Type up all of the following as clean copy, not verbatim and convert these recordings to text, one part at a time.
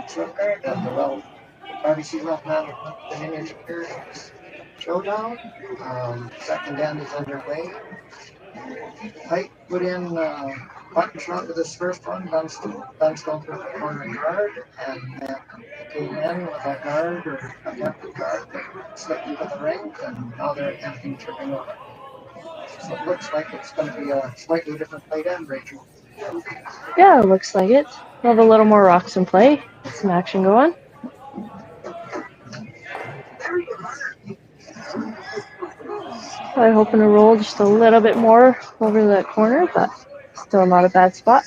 And the RBC left management finished Showdown. Second end is underway. Height put in button shot with his first one. Dunstone for the corner guard, and then came in with a guard or attempted guard that slipped into the ring, and now they're attempting tripping over. So it looks like it's going to be a slightly different play end, Rachel. Yeah, it looks like it. We'll have a little more rocks in play. Some action going. Probably hoping to roll just a little bit more over that corner, but still not a bad spot.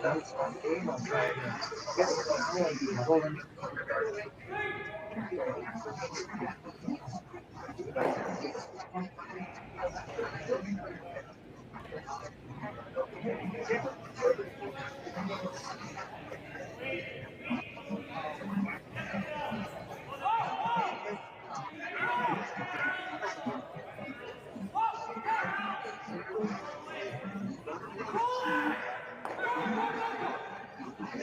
That's one game. I'll try to get it now and be rolling.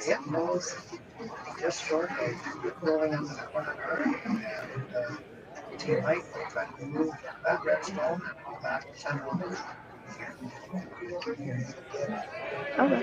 Hit nose just short of rolling into the corner guard, and team Height will try to move that redstone and go back to center line. Okay.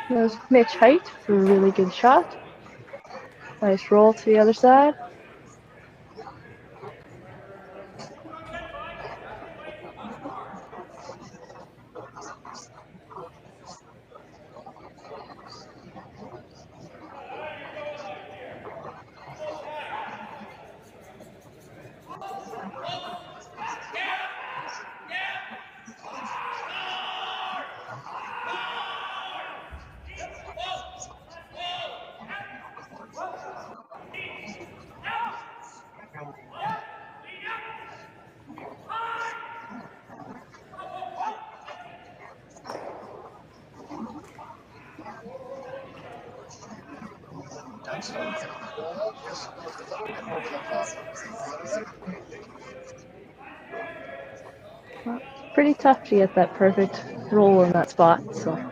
That was Mitch Height for a really good shot. Nice roll to the other side. Well, pretty tough to get that perfect roll in that spot, so.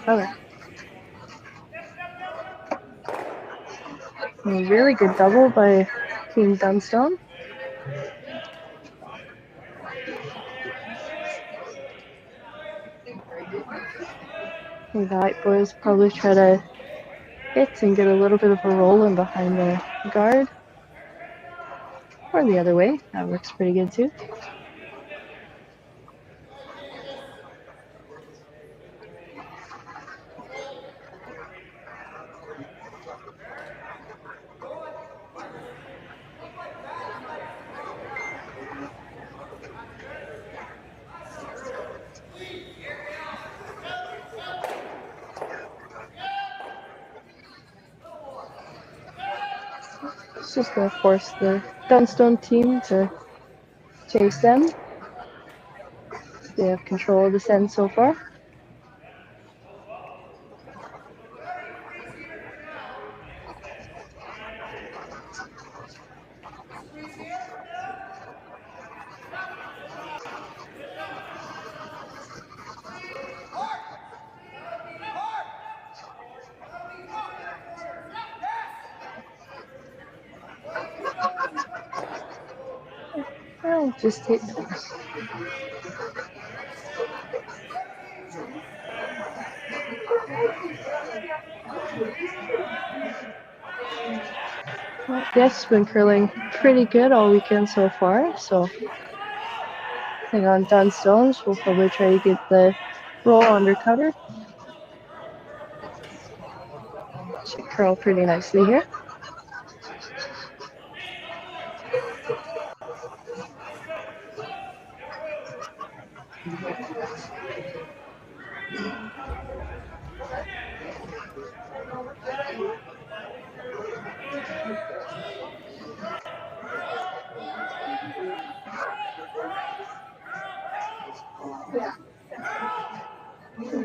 Okay. A really good double by Team Dunstone. The Heidt boys probably try to hit and get a little bit of a roll in behind the guard. Or the other way. That works pretty good too. It's just going to force the Dunstone team to chase them. They have control of the send so far. Well, just hit. Well, yes, been curling pretty good all weekend so far. So I think on Dunstones, we'll probably try to get the roll under cutter. Should curl pretty nicely here.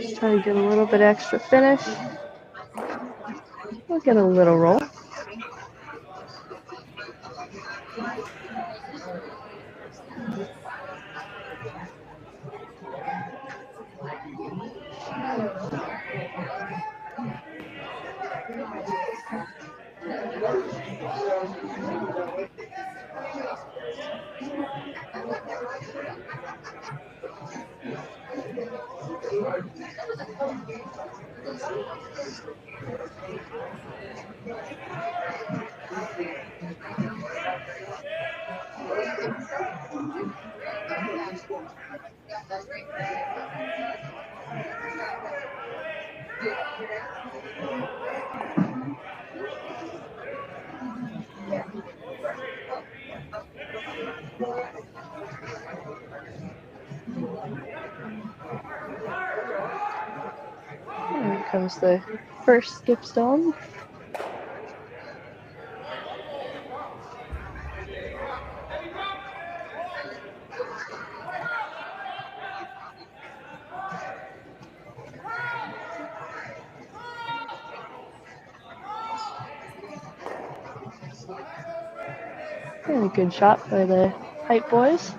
Just try to get a little bit extra finish. We'll get a little roll. Here comes the first skip stone. And a good shot by the Height boys.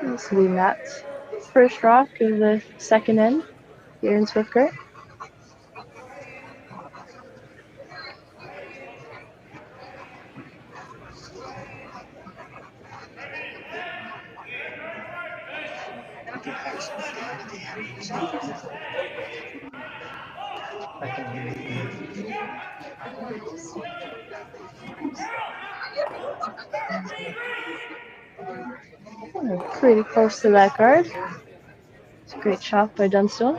This will be Matt's first rock of the second end here in Swiftcurrent. Pretty close to that guard. It's a great shot by Dunstone.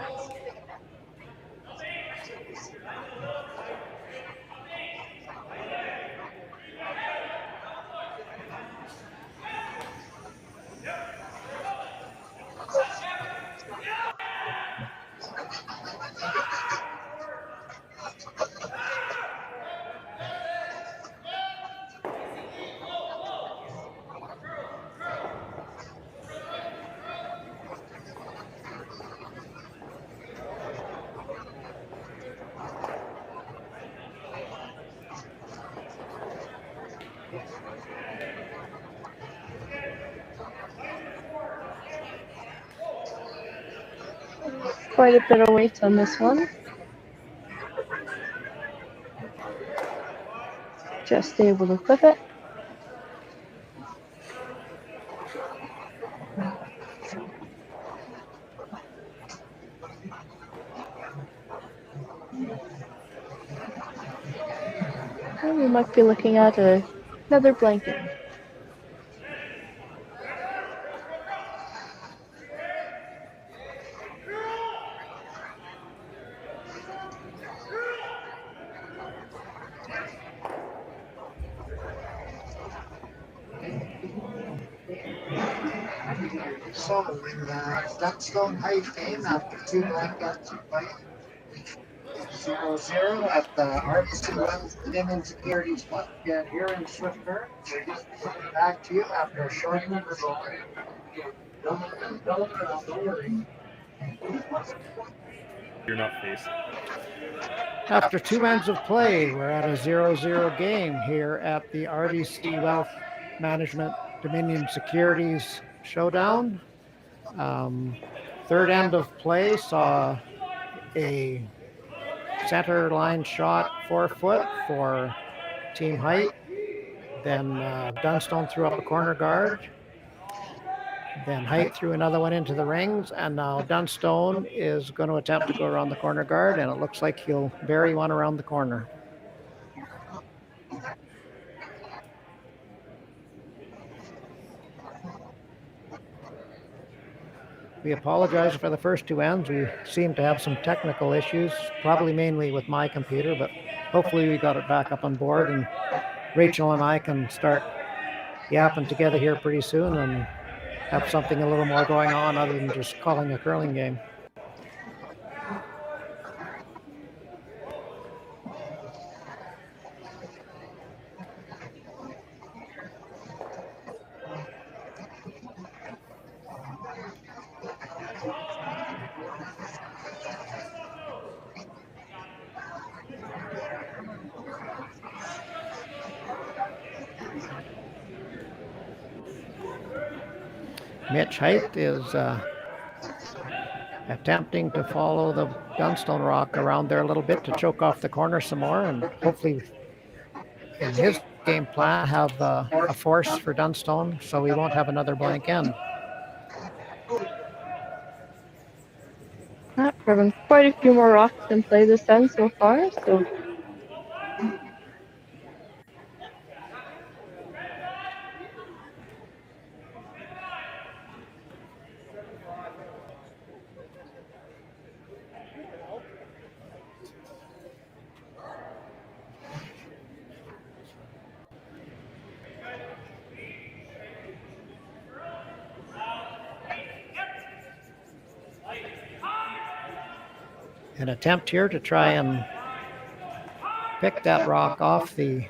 quite a bit of weight on this one. Just able to clip it. And we might be looking at another blanket. So in the Dunstone Height game, after 2 blankets played, 0-0 at the RBC Wells Dominion Securities Get here in Swift Current. We're just back to you after a short interval. You're not facing. After 2 ends of play, we're at a 0-0 game here at the RBC Wealth Management Dominion Securities Showdown. Third end of play saw a center line shot 4-foot for Team Height. Then Dunstone threw up a corner guard. Then Height threw another one into the rings, and now Dunstone is going to attempt to go around the corner guard, and it looks like he'll bury one around the corner. We apologize for the first 2 ends. We seem to have some technical issues, probably mainly with my computer, but hopefully we got it back up on board, and Rachel and I can start yapping together here pretty soon and have something a little more going on other than just calling a curling game. Mitch Heidt is attempting to follow the Dunstone rock around there a little bit to choke off the corner some more, and hopefully in his game plan have a force for Dunstone so we won't have another blank end. Having quite a few more rocks in play this end so far, so An attempt here to try and pick that rock off the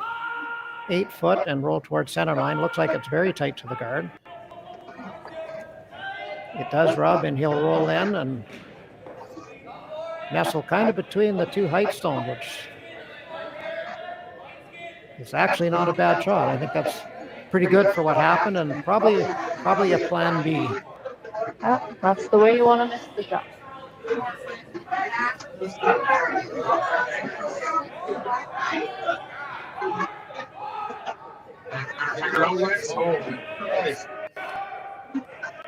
8-foot and roll towards center line. Looks like it's very tight to the guard. It does rub, and he'll roll in and nestle kind of between the 2 Height stones, which is actually not a bad shot. I think that's pretty good for what happened, and probably a plan B. that's the way you want to miss the shot.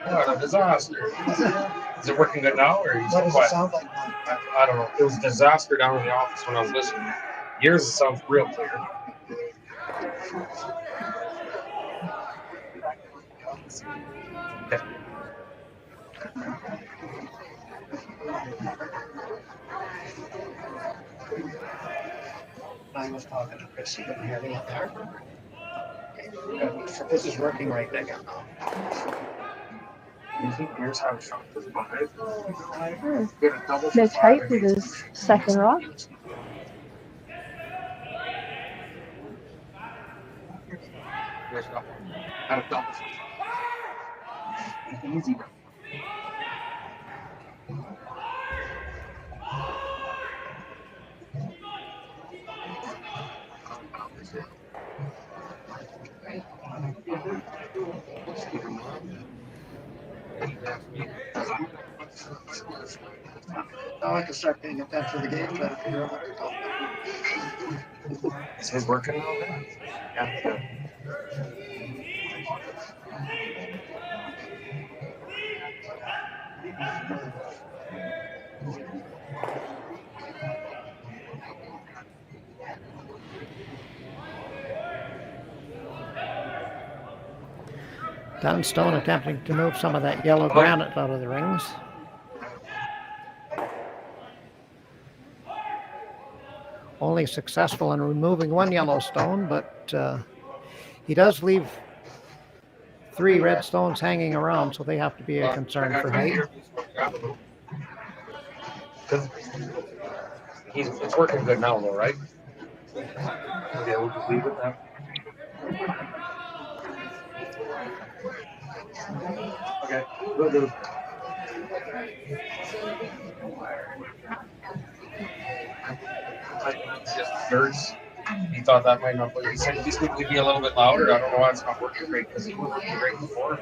What a disaster. Is it working good now? Or What does it sound like? I don't know. It was a disaster down in the office when I was listening. Yours sounds real clear. Okay. I was talking to Chris, you couldn't hear me up there. So this is working right now. You think yours have a shot for 5? Mitch Height with his second rock. Had a double. Easy. Now I can start paying attention to the game, try to figure out what they're doing. Is his working now? Yeah. Good. Dunstone attempting to move some of that yellow granite out of the rings. Only successful in removing one yellow stone, but he does leave 3 red stones hanging around, so they have to be a concern for Heidt. It's working good now, though, right? Yeah, we'll just leave it now. Okay, we'll do. Just nerds. He thought that might not work. He said this would be a little bit louder. I don't know why it's not working great because it was working great before.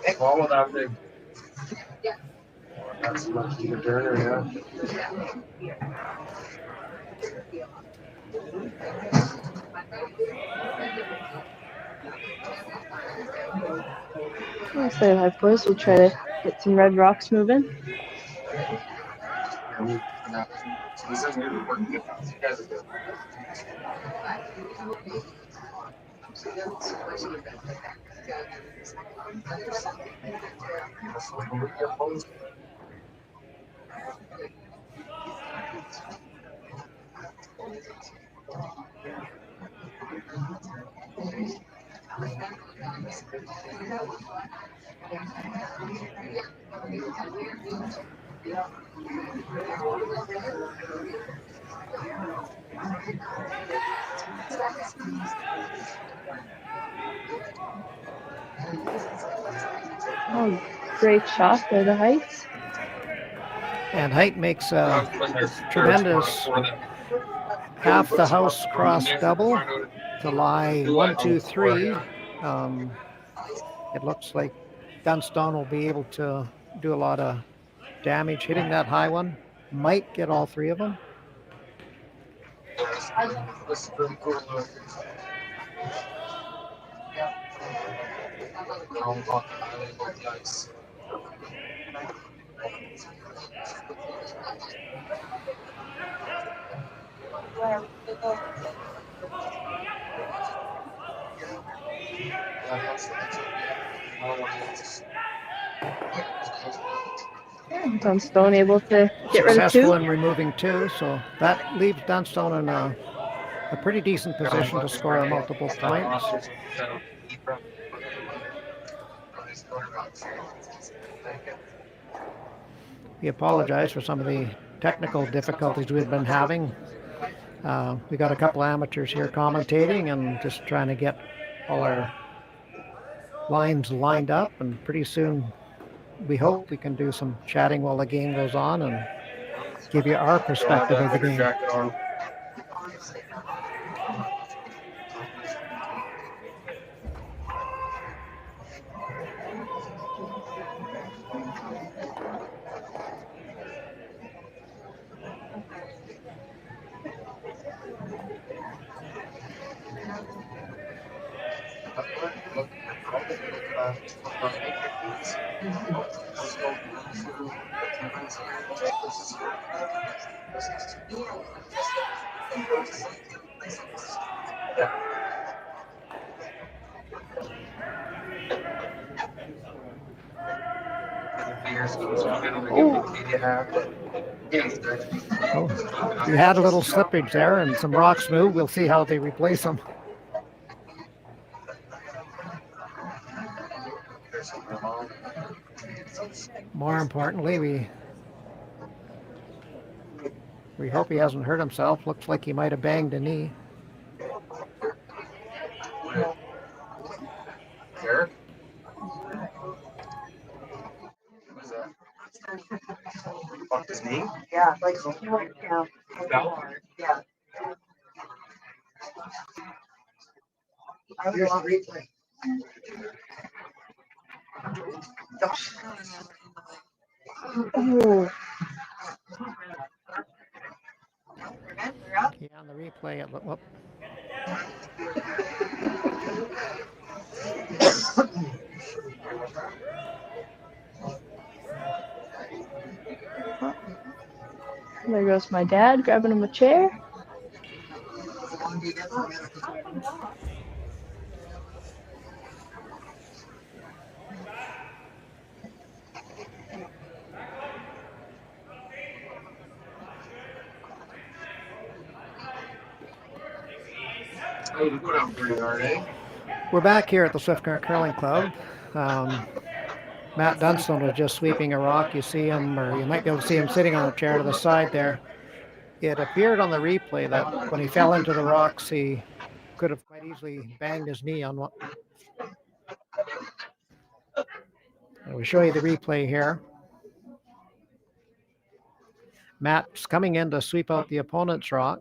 Hey, well, with that thing. That's much the Turner, yeah. I'll say hi, boys. We'll try to get some red rocks moving. He says we're working good. You guys are good. Oh, great shot by the Heights. And Heidt makes a tremendous half the house cross double to lie 1, 2, 3. It looks like Dunstone will be able to do a lot of damage hitting that high one. Might get all 3 of them. This is really cool. Dunstone able to get rid of 2. Successful in removing 2, so that leaves Dunstone in a pretty decent position to score multiple points. We apologize for some of the technical difficulties we've been having. We got a couple amateurs here commentating and just trying to get all our lines lined up, and pretty soon we hope we can do some chatting while the game goes on and give you our perspective of the game. Oh, you had a little slippage there and some rocks moved. We'll see how they replace them. More importantly, we hope he hasn't hurt himself. Looks like he might have banged a knee. Eric? Fucked his knee? Yeah, like yeah. Yeah. Here's the replay. Oh, Yeah, on the replay, it looked. Whoop. there goes my dad grabbing him a chair. Oh, you go down pretty hard, eh? We're back here at the Swift Current Curling Club. Matt Dunstone was just sweeping a rock. You see him, or you might be able to see him sitting on a chair to the side there. It appeared on the replay that when he fell into the rocks, he could have quite easily banged his knee on one. We'll show you the replay here. Matt's coming in to sweep out the opponent's rock.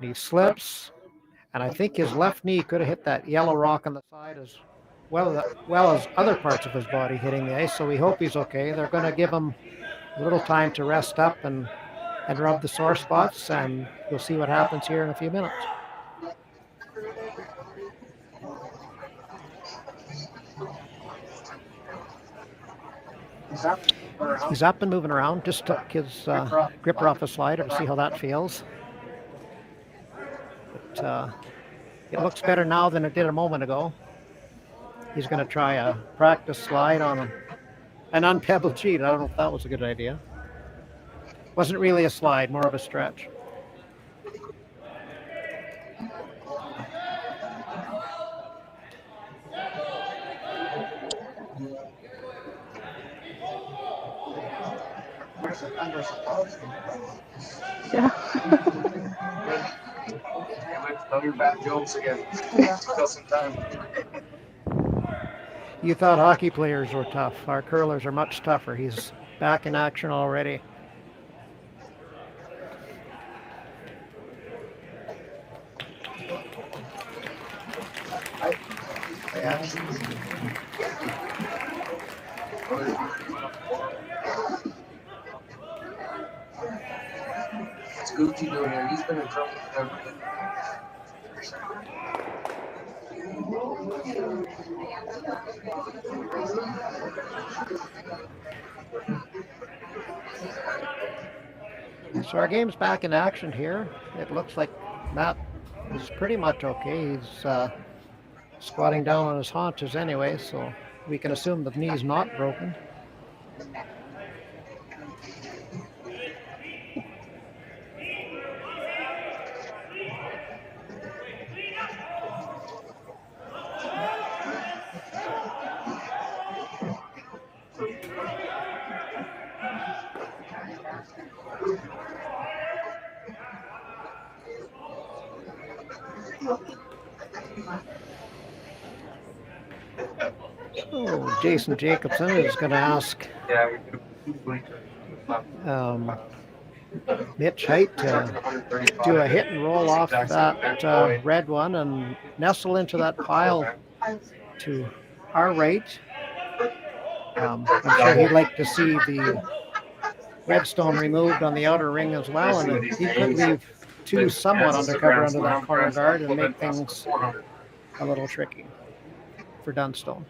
And he slips, and I think his left knee could have hit that yellow rock on the side as well as other parts of his body hitting the ice, so we hope he's okay. They're going to give him a little time to rest up and rub the sore spots, and we'll see what happens here in a few minutes. He's up and moving around. Just took his gripper off his slider to see how that feels. But it looks better now than it did a moment ago. He's going to try a practice slide on an unpebbled sheet. I don't know if that was a good idea. Wasn't really a slide, more of a stretch. Yeah. Tell your bad jokes again. Still some time. You thought hockey players were tough. Our curlers are much tougher. He's back in action already. What's Gucci doing here? He's been in trouble with everything. So our game's back in action here. It looks like Matt is pretty much okay. He's squatting down on his haunches anyway, so we can assume the knee's not broken. Oh, Jason Jacobson is going to ask Mitch Heidt to do a hit and roll off that red one and nestle into that pile to our right. I'm sure he'd like to see the redstone removed on the outer ring as well, and he could leave two somewhat undercover under that corner guard and make things a little tricky for Dunstone.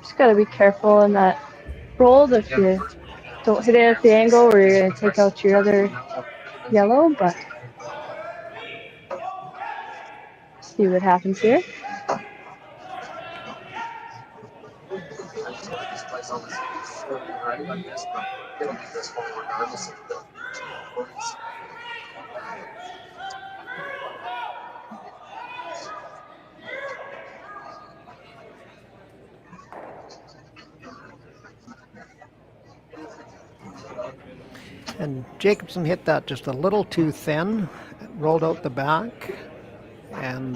Just gotta be careful in that roll if you don't hit it at the angle where you're gonna take out your other yellow, but see what happens here. And Jacobson hit that just a little too thin, rolled out the back, and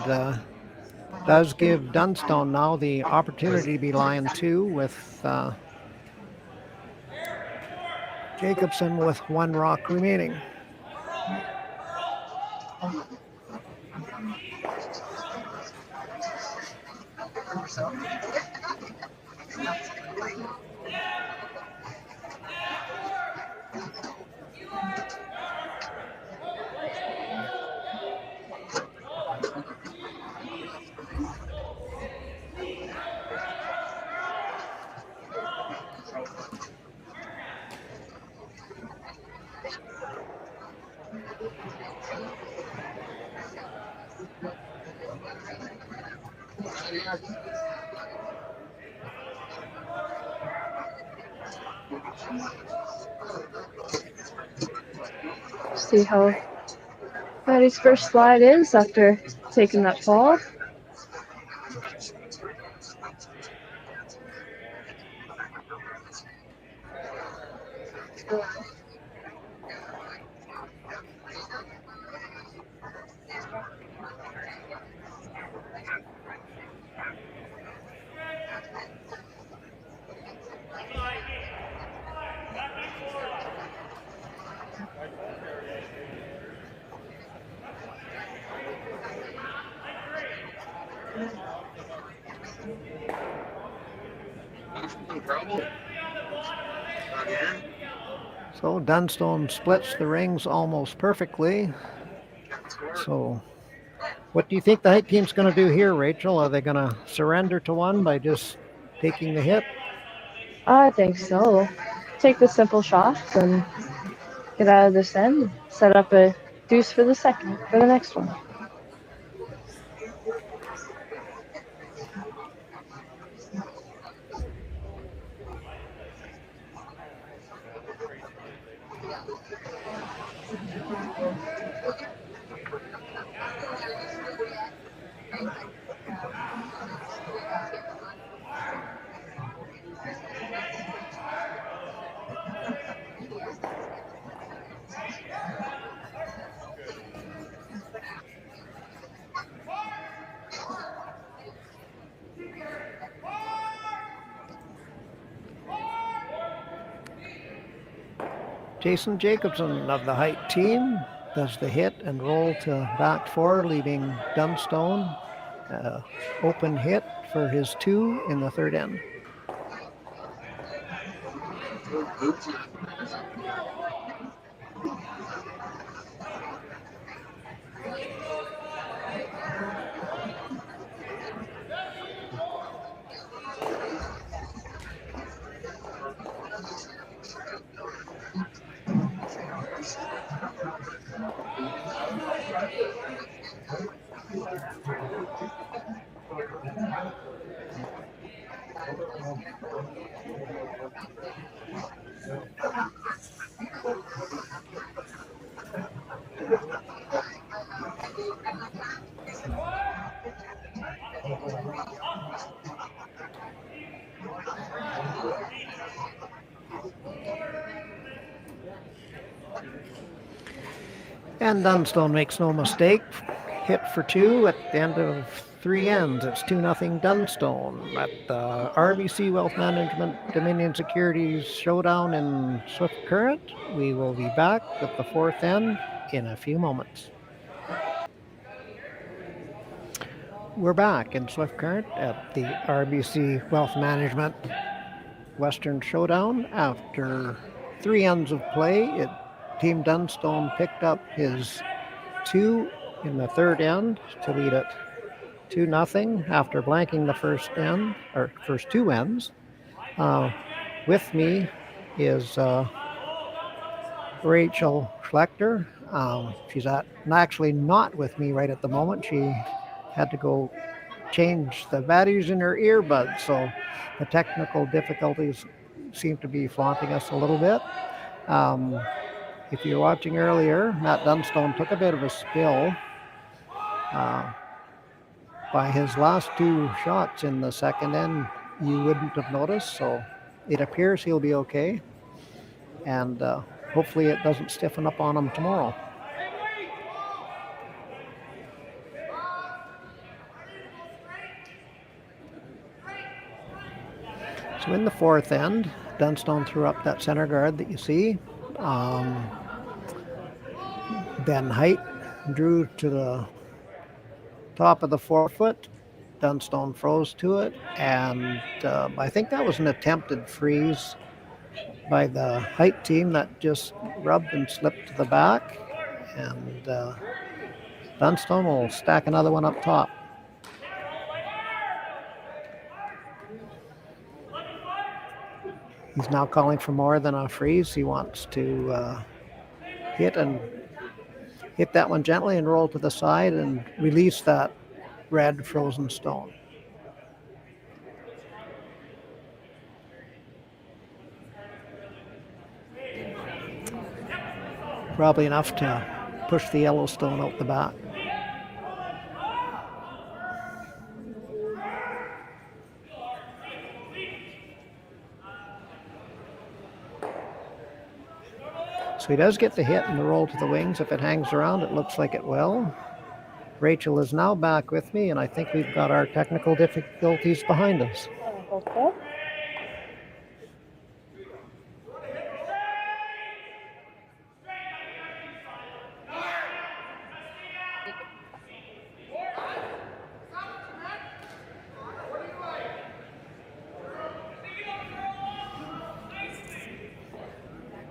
does give Dunstone now the opportunity to be line two with Jacobson with one rock remaining. See how Maddie's first slide is after taking that fall. So Dunstone splits the rings almost perfectly. So what do you think the Heidt team's going to do here, Rachel? Are they going to surrender to one by just taking the hit? I think so. Take the simple shots and get out of this end. Set up a deuce for the next one. Jason Jacobson of the Heidt team does the hit and roll to back four, leaving Dunstone open hit for his 2 in the third end. And Dunstone makes no mistake. Hit for 2 at the end of 3 ends. It's 2-0 Dunstone at the RBC Wealth Management Dominion Securities Showdown in Swift Current. We will be back with the 4th end in a few moments. We're back in Swift Current at the RBC Wealth Management Western Showdown. After 3 ends of play, Team Dunstone picked up his 2 in the third end to lead it 2-0 after blanking the first 2 ends. With me is Rachel Schlechter. She's actually not with me right at the moment. She had to go change the batteries in her earbuds, so the technical difficulties seem to be flaunting us a little bit. If you're watching earlier, Matt Dunstone took a bit of a spill by his last 2 shots in the second end. You wouldn't have noticed, so it appears he'll be okay, and hopefully it doesn't stiffen up on him tomorrow. So in the 4th end, Dunstone threw up that center guard that you see. Then Heidt drew to the top of the 4-foot. Dunstone froze to it, and I think that was an attempted freeze by the Heidt team that just rubbed and slipped to the back, and Dunstone will stack another one up top. He's now calling for more than a freeze. He wants to hit that one gently and roll to the side and release that red frozen stone. Probably enough to push the Yellowstone out the back. So he does get the hit and the roll to the wings. If it hangs around, it looks like it will. Rachel is now back with me, and I think we've got our technical difficulties behind us. I hope so.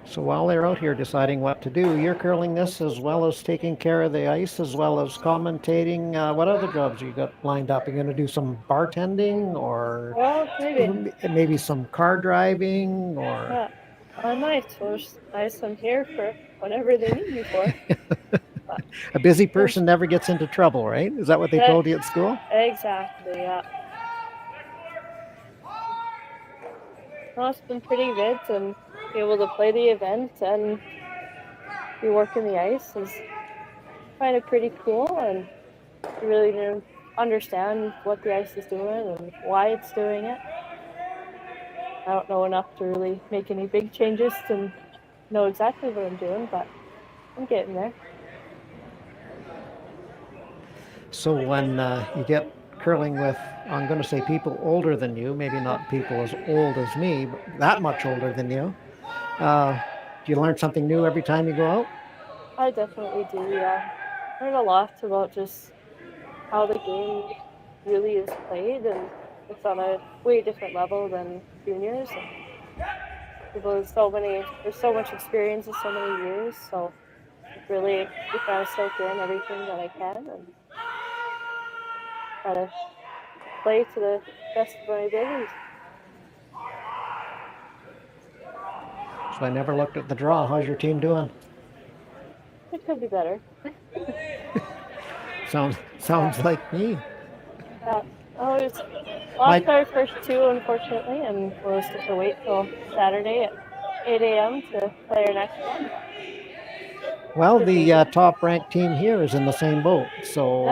So while they're out here deciding what to do, you're curling this as well as taking care of the ice, as well as commentating. What other jobs you got lined up? You're going to do some bartending, or Well, maybe. maybe some car driving, or Yeah. I might. So I'm here for whatever they need me for. a busy person never gets into trouble, right? Is that what they told you at school? Exactly, yeah. Well, it's been pretty good to be able to play the event and be working the ice is kind of pretty cool, and you really didn't understand what the ice is doing and why it's doing it. I don't know enough to really make any big changes to know exactly what I'm doing, but I'm getting there. So when you get curling with, I'm going to say people older than you, maybe not people as old as me, but that much older than you, do you learn something new every time you go out? I definitely do, yeah. I learn a lot about just how the game really is played, and it's on a way different level than juniors. And there's so much experience in so many years, so really try to soak in everything that I can and try to play to the best of my abilities. So I never looked at the draw. How's your team doing? It could be better. Sounds like me. Oh, it's lost our first two, unfortunately, and we'll just have to wait till Saturday at 8 a.m. to play our next one. Well, the top-ranked team here is in the same boat, so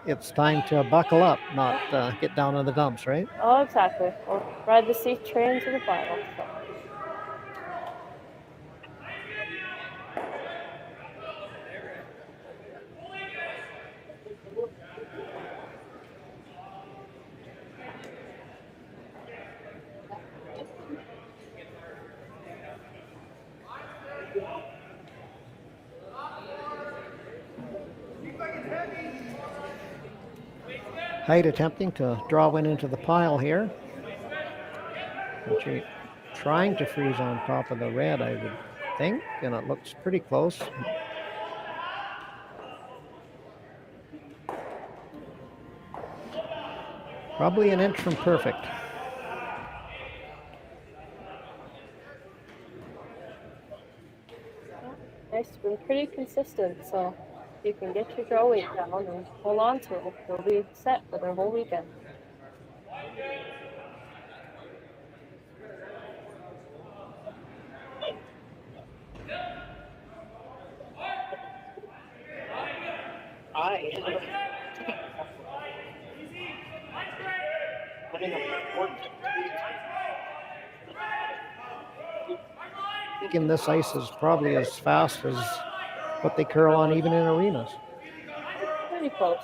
it's time to buckle up, not get down in the dumps, right? Oh, exactly. We'll ride the C train to the final. So. Heidt attempting to draw one into the pile here. Actually trying to freeze on top of the red, I would think, and it looks pretty close. Probably an inch from perfect. It's been pretty consistent, so you can get your draw weight down and hold on to it. You'll be set for the whole weekend. Thinking this ice is probably as fast as what they curl on even in arenas. Pretty close.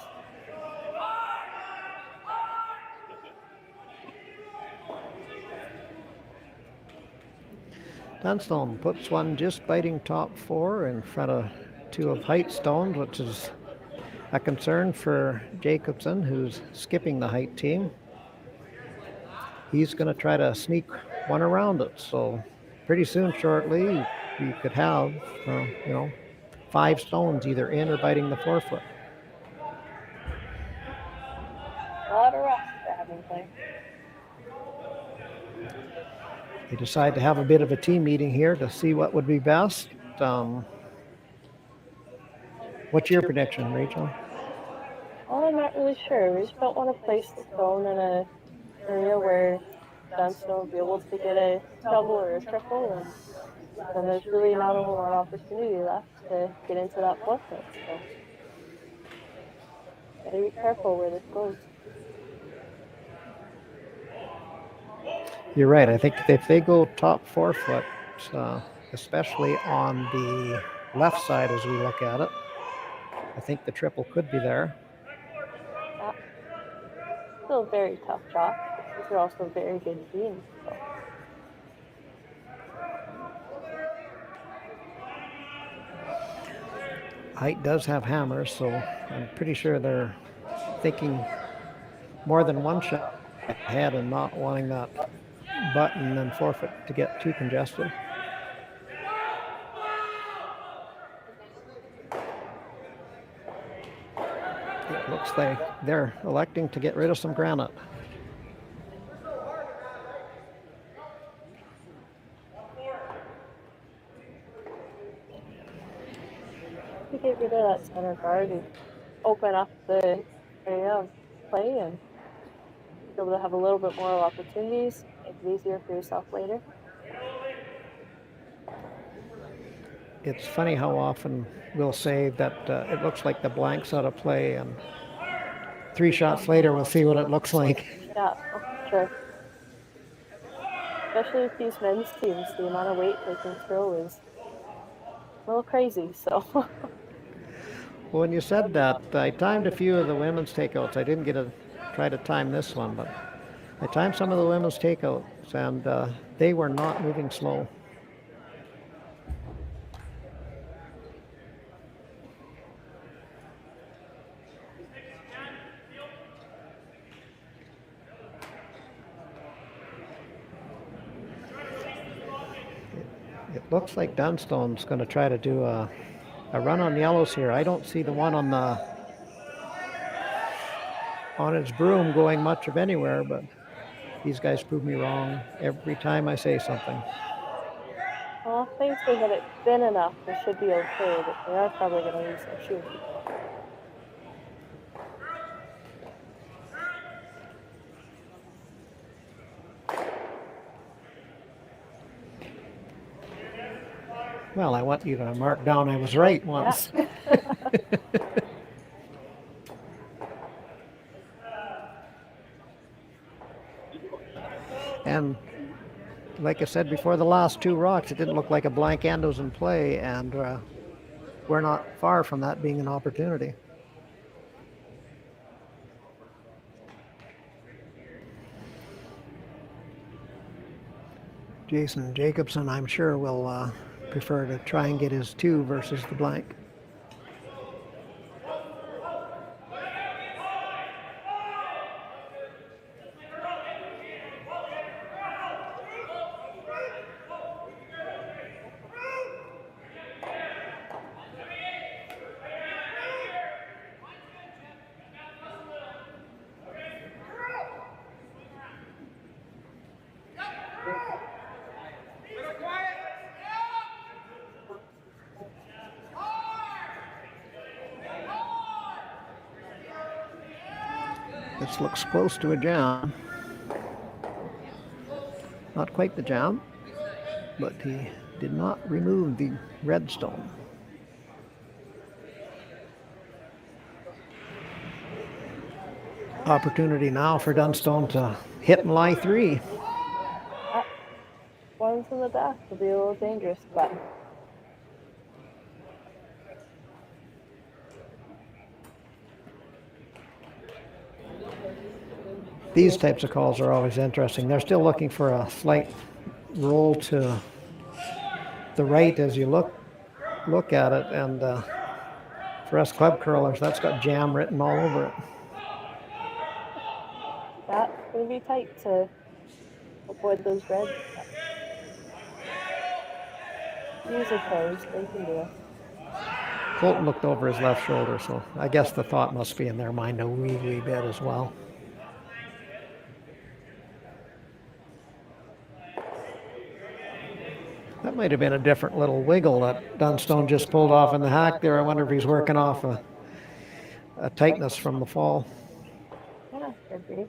Dunstone puts one just biting top four in front of two of Height stones, which is a concern for Jacobson, who's skipping the Height team. He's going to try to sneak one around it. So pretty soon, shortly, you could have, 5 stones either in or biting the forefoot. A lot of rocks grabbing there. They decide to have a bit of a team meeting here to see what would be best. What's your prediction, Rachel? Well, I'm not really sure. We just don't want to place the stone in an area where Dunstone will be able to get a double or a triple and then there's really not a whole lot of opportunity left to get into that fourth-foot. So, gotta be careful where this goes. You're right. I think if they go top 4-foot, especially on the left side as we look at it, I think the triple could be there. Still a very tough shot. These are also very good teams. So. Height does have hammers, so I'm pretty sure they're thinking more than one shot ahead and not wanting that button and forfeit to get too congested. It looks like they're electing to get rid of some granite. To get rid of that center guard and open up the area of play and be able to have a little bit more opportunities, make it easier for yourself later. It's funny how often we'll say that it looks like the blank's out of play, and 3 shots later we'll see what it looks like. Yeah, sure. Especially with these men's teams, the amount of weight they can throw is a little crazy. So. When you said that, I timed a few of the women's takeouts. I didn't get to try to time this one, but I timed some of the women's takeouts, and they were not moving slow. It looks like Dunstone's going to try to do a run on yellows here. I don't see the one on its broom going much of anywhere, but these guys prove me wrong every time I say something. Well, thankfully that it's thin enough, it should be okay, but they are probably going to lose their shoe. Well, I want you to mark down I was right once. Yeah. And like I said before, the last 2 rocks, it didn't look like a blank end was in play, and we're not far from that being an opportunity. Jason Jacobson, I'm sure, will prefer to try and get his 2 versus the blank. This looks close to a jam. Not quite the jam, but he did not remove the red stone. Opportunity now for Dunstone to hit and lie 3. One's in the back will be a little dangerous, but these types of calls are always interesting. They're still looking for a slight roll to the right as you look at it, and for us club curlers, that's got jam written all over it. that's going to be tight to avoid those reds. These are pros, they can do it. Colton looked over his left shoulder, so I guess the thought must be in their mind a wee bit as well. That might have been a different little wiggle that Dunstone just pulled off in the hack there. I wonder if he's working off a tightness from the fall. Yeah, could be.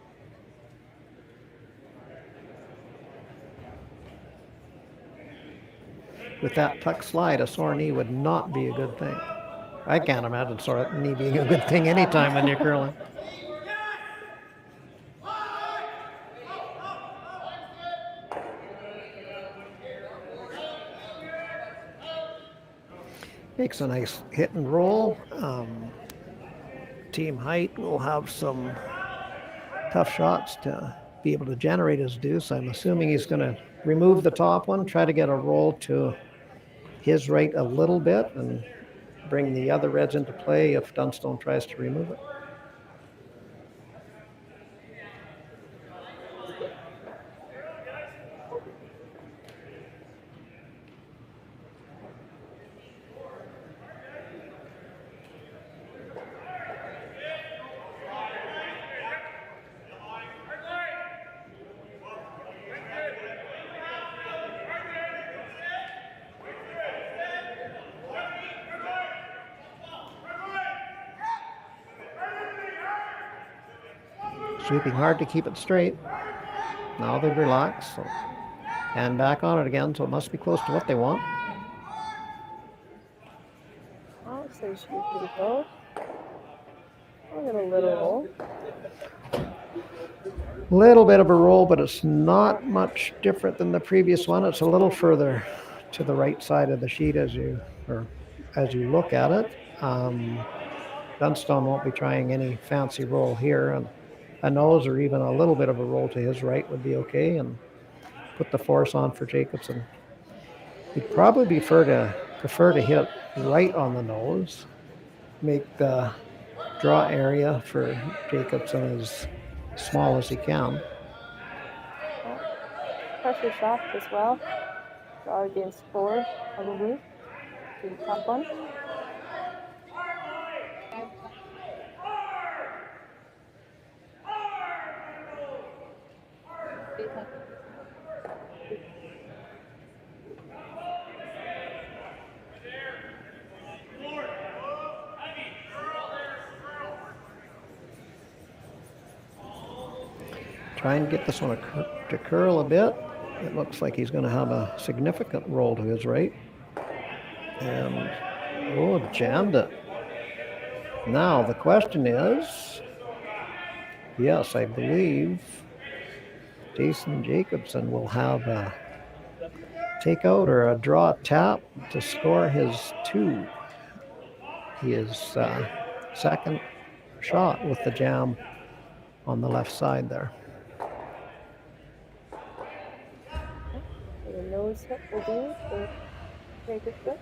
with that tuck slide, a sore knee would not be a good thing. I can't imagine sore knee being a good thing anytime when you're curling. Makes a nice hit and roll. Team Height will have some tough shots to be able to generate his deuce. I'm assuming he's going to remove the top one, try to get a roll to his right a little bit, and bring the other reds into play if Dunstone tries to remove it. Sweeping hard to keep it straight. Now they've relaxed. So, and back on it again, so it must be close to what they want. Oh, so it should be pretty close. I'll get a little roll. Little bit of a roll, but it's not much different than the previous one. It's a little further to the right side of the sheet as you look at it. Dunstone won't be trying any fancy roll here, and a nose or even a little bit of a roll to his right would be okay, and put the force on for Jacobson. He'd probably prefer to hit right on the nose, make the draw area for Jacobson as small as he can. Pressure shot as well. Draw against 4, probably. Pretty tough one. Try and get this one to curl a bit. It looks like he's going to have a significant roll to his right. And, jammed it. Now, the question is, yes, I believe Jason Jacobson will have a takeout or a draw tap to score his 2. His second shot with the jam on the left side there. The nose hit will do for Jacobson.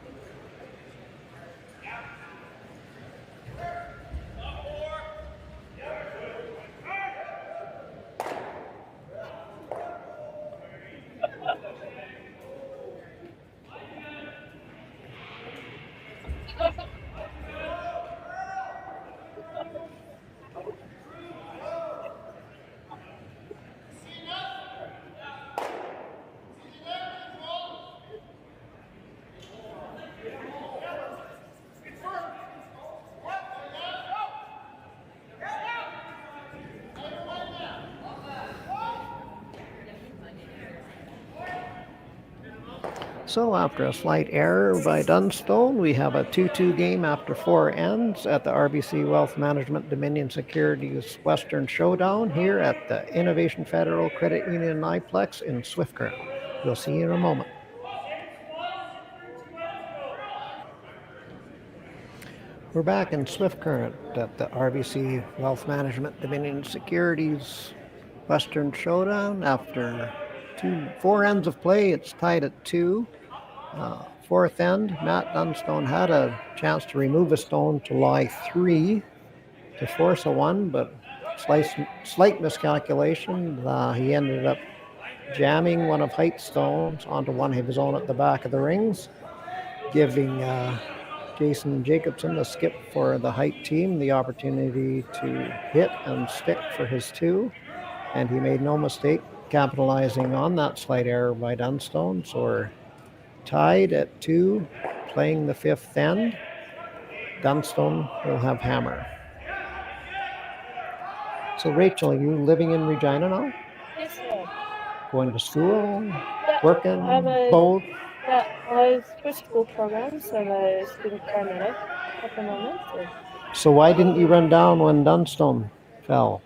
So after a slight error by Dunstone, we have a 2-2 game after 4 ends at the RBC Wealth Management Dominion Securities Western Showdown here at the Innovation Federal Credit Union Niplex in Swift Current. We'll see you in a moment. We're back in Swift Current at the RBC Wealth Management Dominion Securities Western Showdown. After 4 ends of play, it's tied at 2. Fourth end, Matt Dunstone had a chance to remove a stone to lie 3 to force a 1, but slight miscalculation. He ended up jamming one of Heidt's stones onto one of his own at the back of the rings, giving Jason Jacobson, the skip for the Heidt team, the opportunity to hit and stick for his 2, and he made no mistake capitalizing on that slight error by Dunstone. So we're tied at 2, playing the 5th end. Dunstone will have hammer. So Rachel, are you living in Regina now? Yes, ma'am. Going to school? Yeah, Working? I have a Both? Yeah, well, I switched school programs. I'm a student paramedic at the moment. And, So why didn't you run down when Dunstone fell?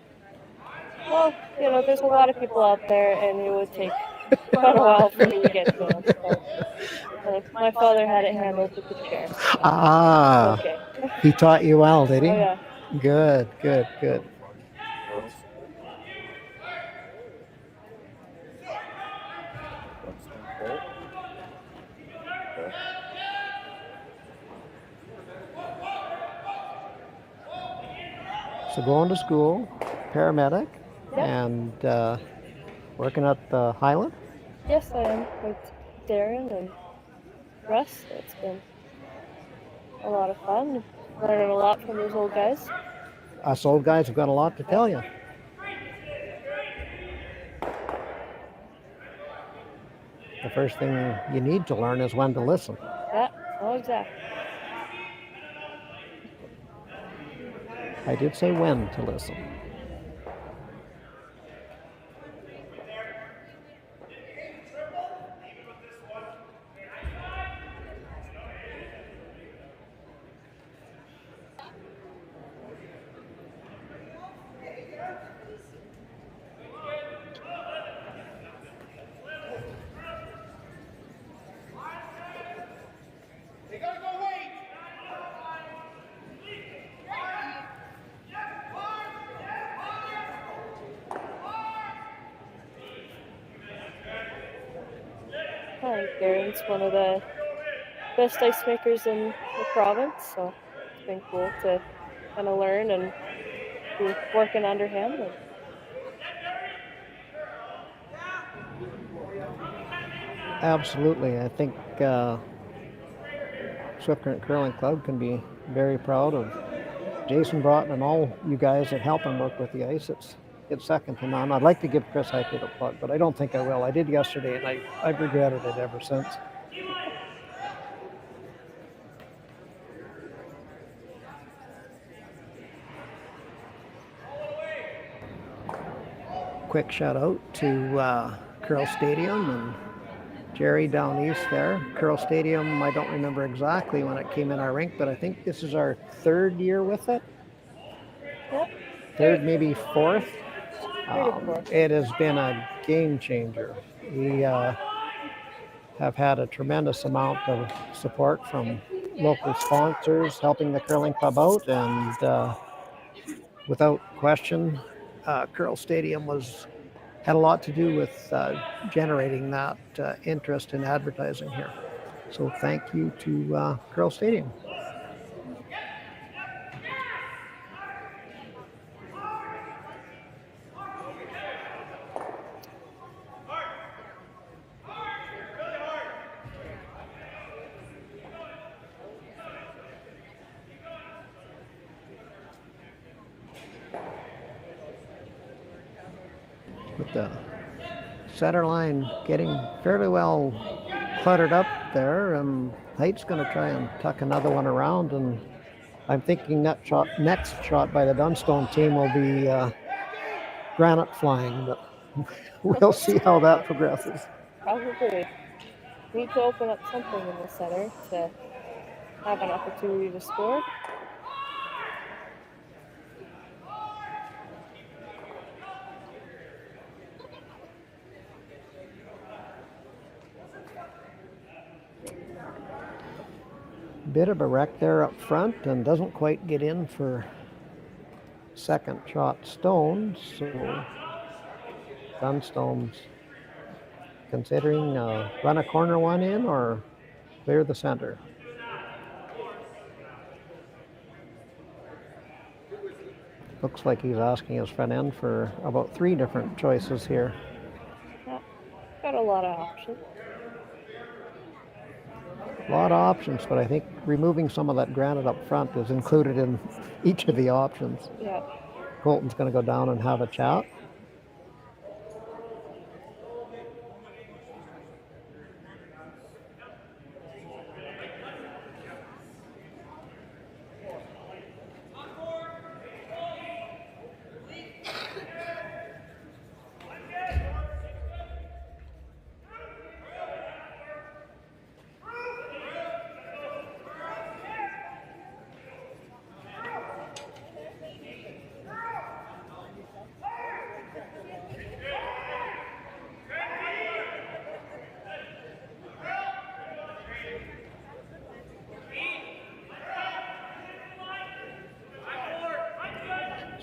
well, there's a lot of people out there, and it would take quite a while for me to get to them. So my father had it handled with the chair. So Ah, okay. he taught you well, did he? Oh yeah. Good, good, good. So going to school, paramedic, Yep. and working at the Highland. Yes, I am with Darren and Russ. So it's been a lot of fun. Learning a lot from those old guys. Us old guys have got a lot to tell you. The first thing you need to learn is when to listen. Yeah. Oh, exactly. I did say when to listen. Hi, Darren's one of the best ice makers in the province, so it's been cool to kind of learn and be working under him. And Absolutely. I think Swift Current Curling Club can be very proud of Jason Broughton and all you guys that help him work with the ice. It's second to none. I'd like to give Chris Heidt a plug, but I don't think I will. I did yesterday, and I've regretted it ever since. Quick shout out to Curl Stadium and Jerry down east there. Curl Stadium, I don't remember exactly when it came in our rink, but I think this is our third year with it. Yep. Third, maybe fourth. Fourth. It has been a game changer. We have had a tremendous amount of support from local sponsors helping the curling club out, and without question, Curl Stadium had a lot to do with generating that interest in advertising here. So thank you to Curl Stadium. With the center line getting fairly well cluttered up there, and Height's going to try and tuck another one around, and I'm thinking that next shot by the Dunstone team will be granite flying, but we'll see how that progresses. Probably need to open up something in the center to have an opportunity to score. Bit of a wreck there up front and doesn't quite get in for second shot Stone, so Dunstone's considering run a corner one in or clear the center. Looks like he's asking his front end for about 3 different choices here. Yeah, got a lot of options. A lot of options, but I think removing some of that granite up front is included in each of the options. Yeah. Colton's going to go down and have a chat.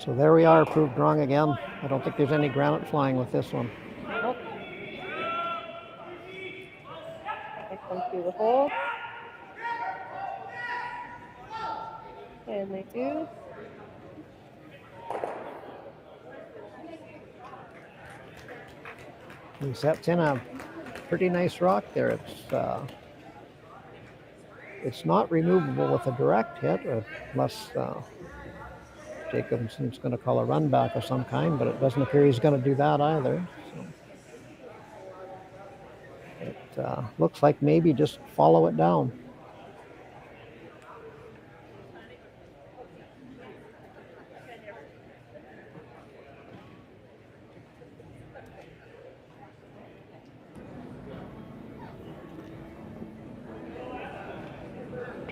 So there we are, proved wrong again. I don't think there's any granite flying with this one. Nope. I come through the hole. And they do. He sets in a pretty nice rock there. It's not removable with a direct hit, unless Jacobson's going to call a run back of some kind, but it doesn't appear he's going to do that either. So it looks like maybe just follow it down.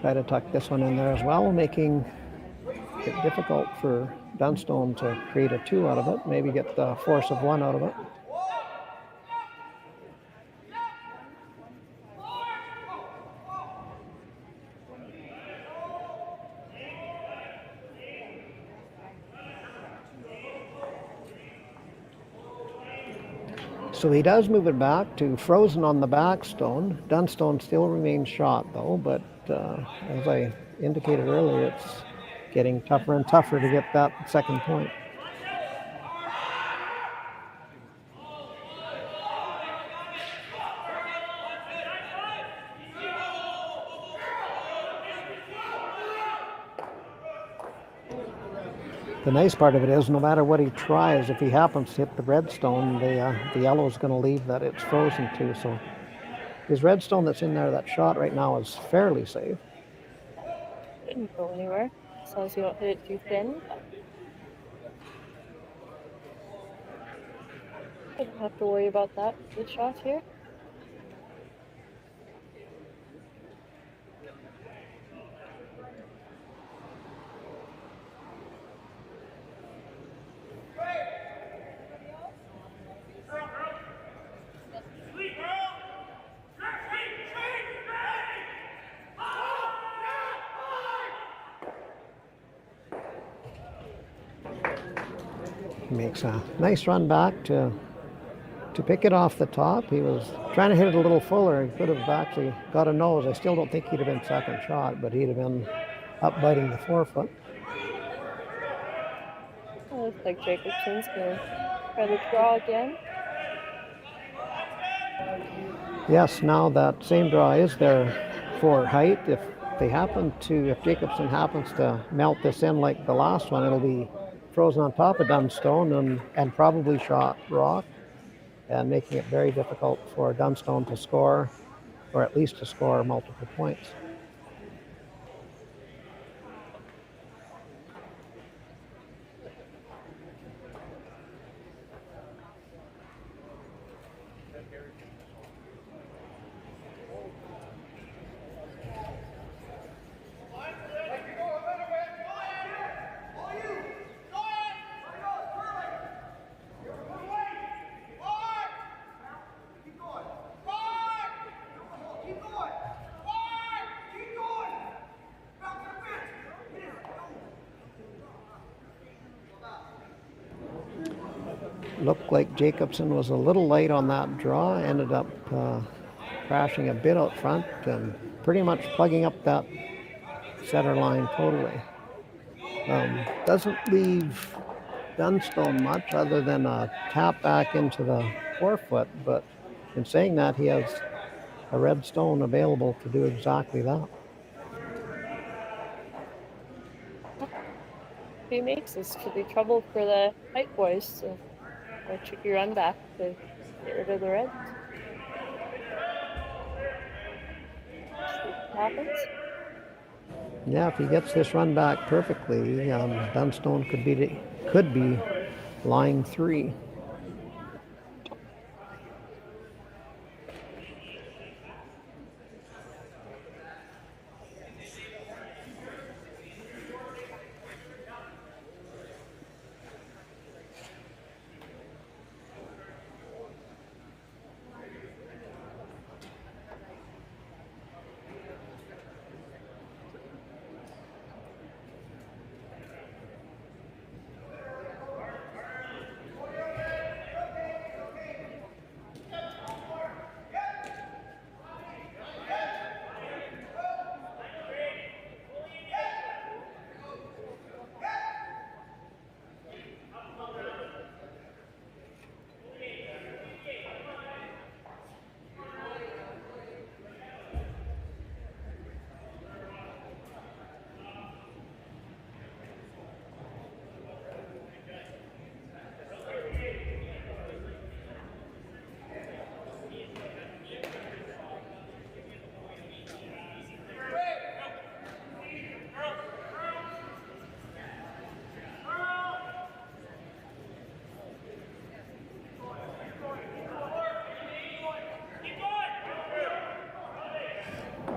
Try to tuck this one in there as well, making it difficult for Dunstone to create a 2 out of it, maybe get the force of 1 out of it. So he does move it back to frozen on the back stone. Dunstone still remains shot though, but as I indicated earlier, it's getting tougher and tougher to get that second point. The nice part of it is, no matter what he tries, if he happens to hit the redstone, the yellow is going to leave that it's frozen to. So his redstone that's in there, that shot right now, is fairly safe. Didn't go anywhere, as long as you don't hit it too thin. I don't have to worry about that with shot here. He makes a nice run back to pick it off the top. He was trying to hit it a little fuller. He could have actually got a nose. I still don't think he'd have been second shot, but he'd have been up biting the 4-foot. It looks like Jacobson's going to try to draw again. Yes, now that same draw is there for Heidt. If Jacobson happens to melt this in like the last one, it'll be frozen on top of Dunstone and probably shot rock, and making it very difficult for Dunstone to score, or at least to score multiple points. Looked like Jacobson was a little light on that draw, ended up crashing a bit out front and pretty much plugging up that center line totally. Doesn't leave Dunstone much other than a tap back into the 4-foot, but in saying that, he has a red stone available to do exactly that. If he makes this, could be trouble for the Height boys. So a tricky run back to get rid of the reds. See what happens. Yeah, if he gets this run back perfectly, Dunstone could be line 3.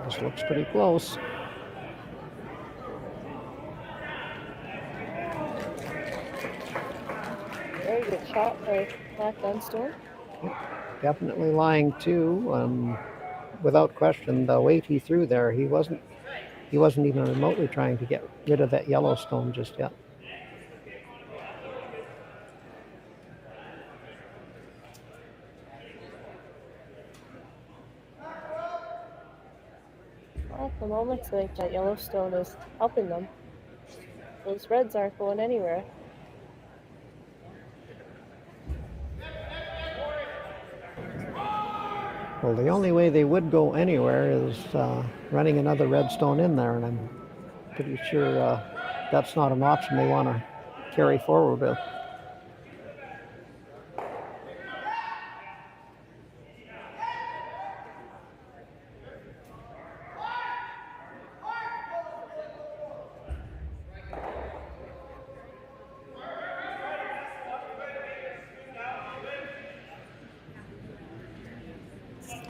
This looks pretty close. Very good shot by Matt Dunstone. Definitely lying too. Without question, the weight he threw there, he wasn't even remotely trying to get rid of that Yellowstone just yet. Well, at the moment, I think that Yellowstone is helping them. Those Reds aren't going anywhere. Well, the only way they would go anywhere is running another Redstone in there, and I'm pretty sure that's not an option they want to carry forward with.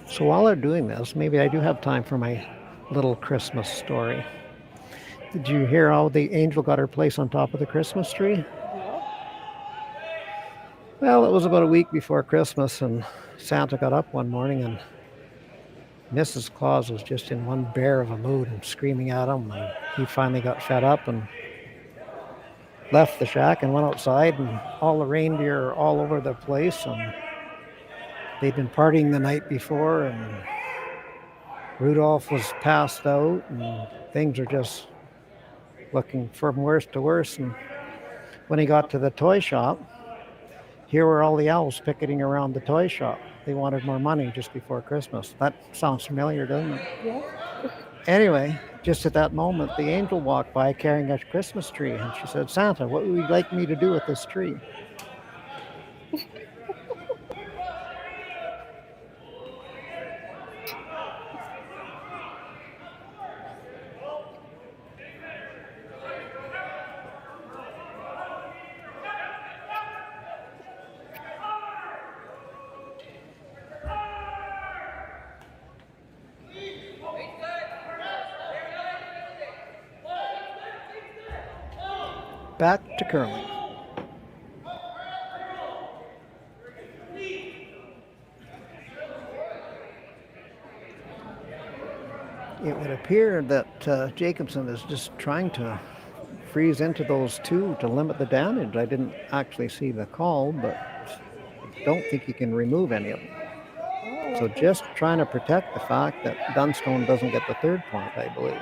So while they're doing this, maybe I do have time for my little Christmas story. Did you hear how the angel got her place on top of the Christmas tree? No. Well, it was about a week before Christmas, and Santa got up one morning, and Mrs. Claus was just in one bear of a mood and screaming at him. And he finally got fed up and left the shack and went outside, and all the reindeer are all over the place, and they'd been partying the night before, and Rudolph was passed out, and things are just looking from worse to worse. And when he got to the toy shop, here were all the owls picketing around the toy shop. They wanted more money just before Christmas. That sounds familiar, doesn't it? Yeah. Anyway, just at that moment, the angel walked by carrying a Christmas tree, and she said, "Santa, what would you like me to do with this tree?" Back to curling. It would appear that Jacobson is just trying to freeze into those two to limit the damage. I didn't actually see the call, but I don't think he can remove any of them. So just trying to protect the fact that Dunstone doesn't get the third point, I believe.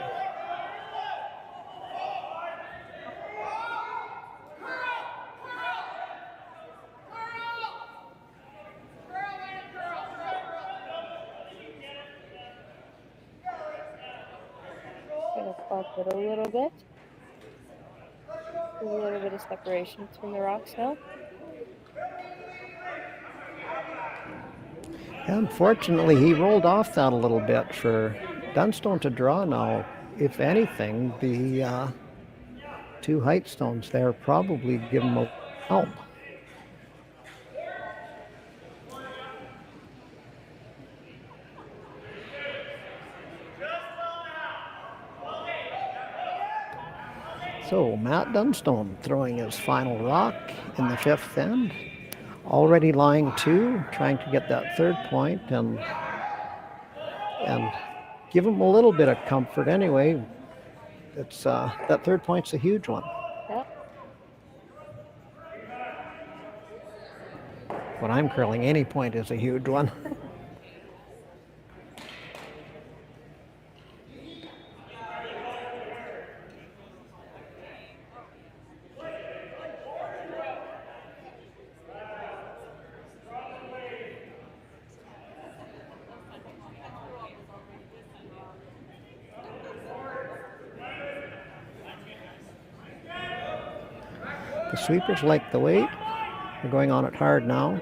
Gonna pop it a little bit. There's a little bit of separation between the rocks now. Unfortunately, he rolled off that a little bit for Dunstone to draw now. If anything, the two Heidt stones there probably give him a help. So Matt Dunstone throwing his final rock in the fifth end. Already lying two, trying to get that third point and give him a little bit of comfort anyway. It's that third point's a huge one. Yeah. When I'm curling, any point is a huge one. The sweepers like the weight. They're going on it hard now.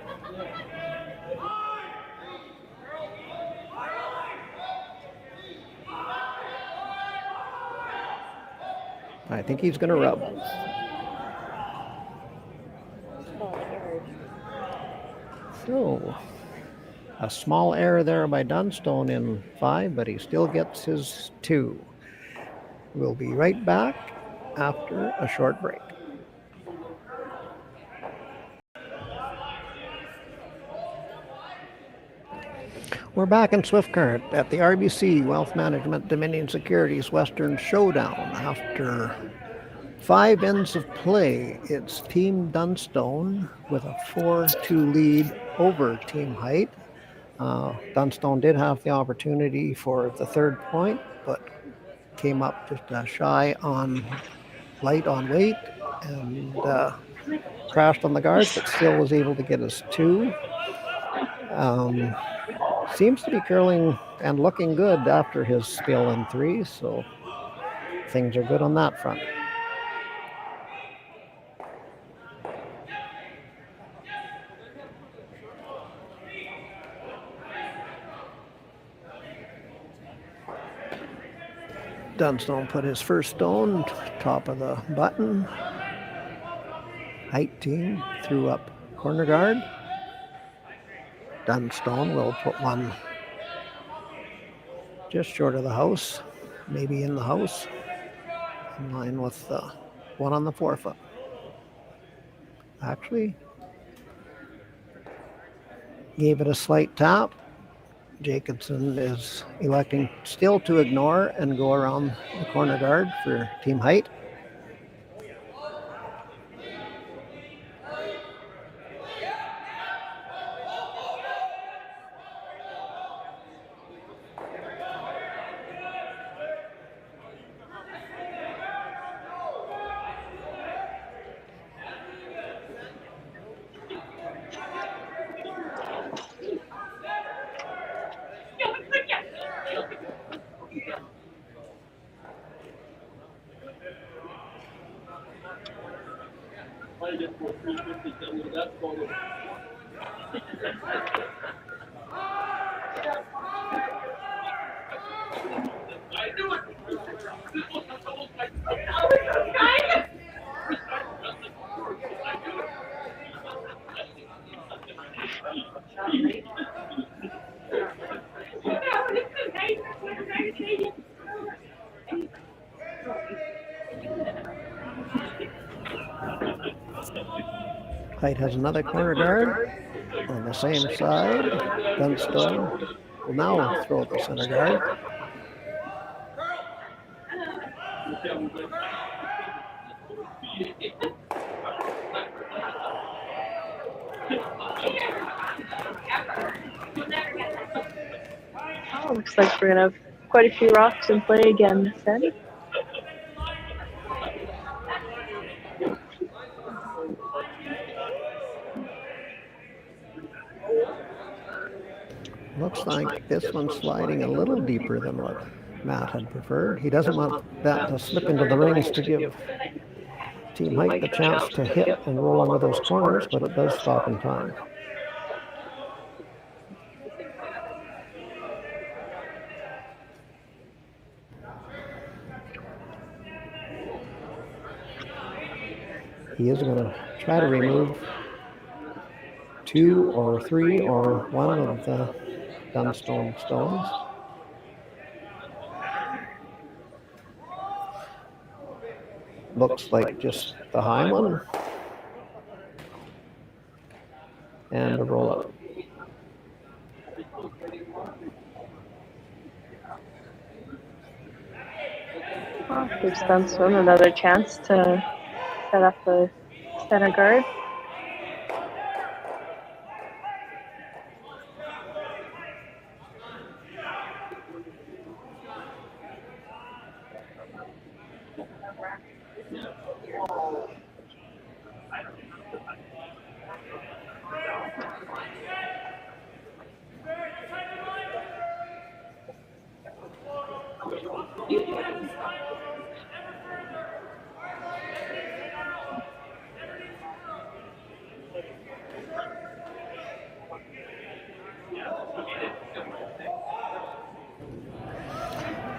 I think he's going to rub. So A small error there by Dunstone in 5, but he still gets his 2. We'll be right back after a short break. We're back in Swift Current at the RBC Wealth Management Dominion Securities Western Showdown. After 5 ends of play, it's Team Dunstone with a 4-2 lead over Team Heidt. Dunstone did have the opportunity for the 3rd point, but came up just shy on light on weight and crashed on the guards, but still was able to get his 2. Seems to be curling and looking good after his spill in 3, so things are good on that front. Dunstone put his first stone, top of the button. Height team threw up corner guard. Dunstone will put one just short of the house, maybe in the house, in line with the one on the 4-foot. Actually, gave it a slight tap. Jacobson is electing still to ignore and go around the corner guard for Team Height. Height has another corner guard on the same side. Dunstone will now throw the center guard. Oh, looks like we're going to have quite a few rocks in play again, Sandy. Looks like this one's sliding a little deeper than what Matt had preferred. He doesn't want that to slip into the rings to give Team Height the chance to hit and roll under those corners, but it does stop in time. He is going to try to remove 2 or 3 or 1 of the Dunstone stones. Looks like just the high one. And a roll up. Well, gives Dunstone another chance to set up the center guard.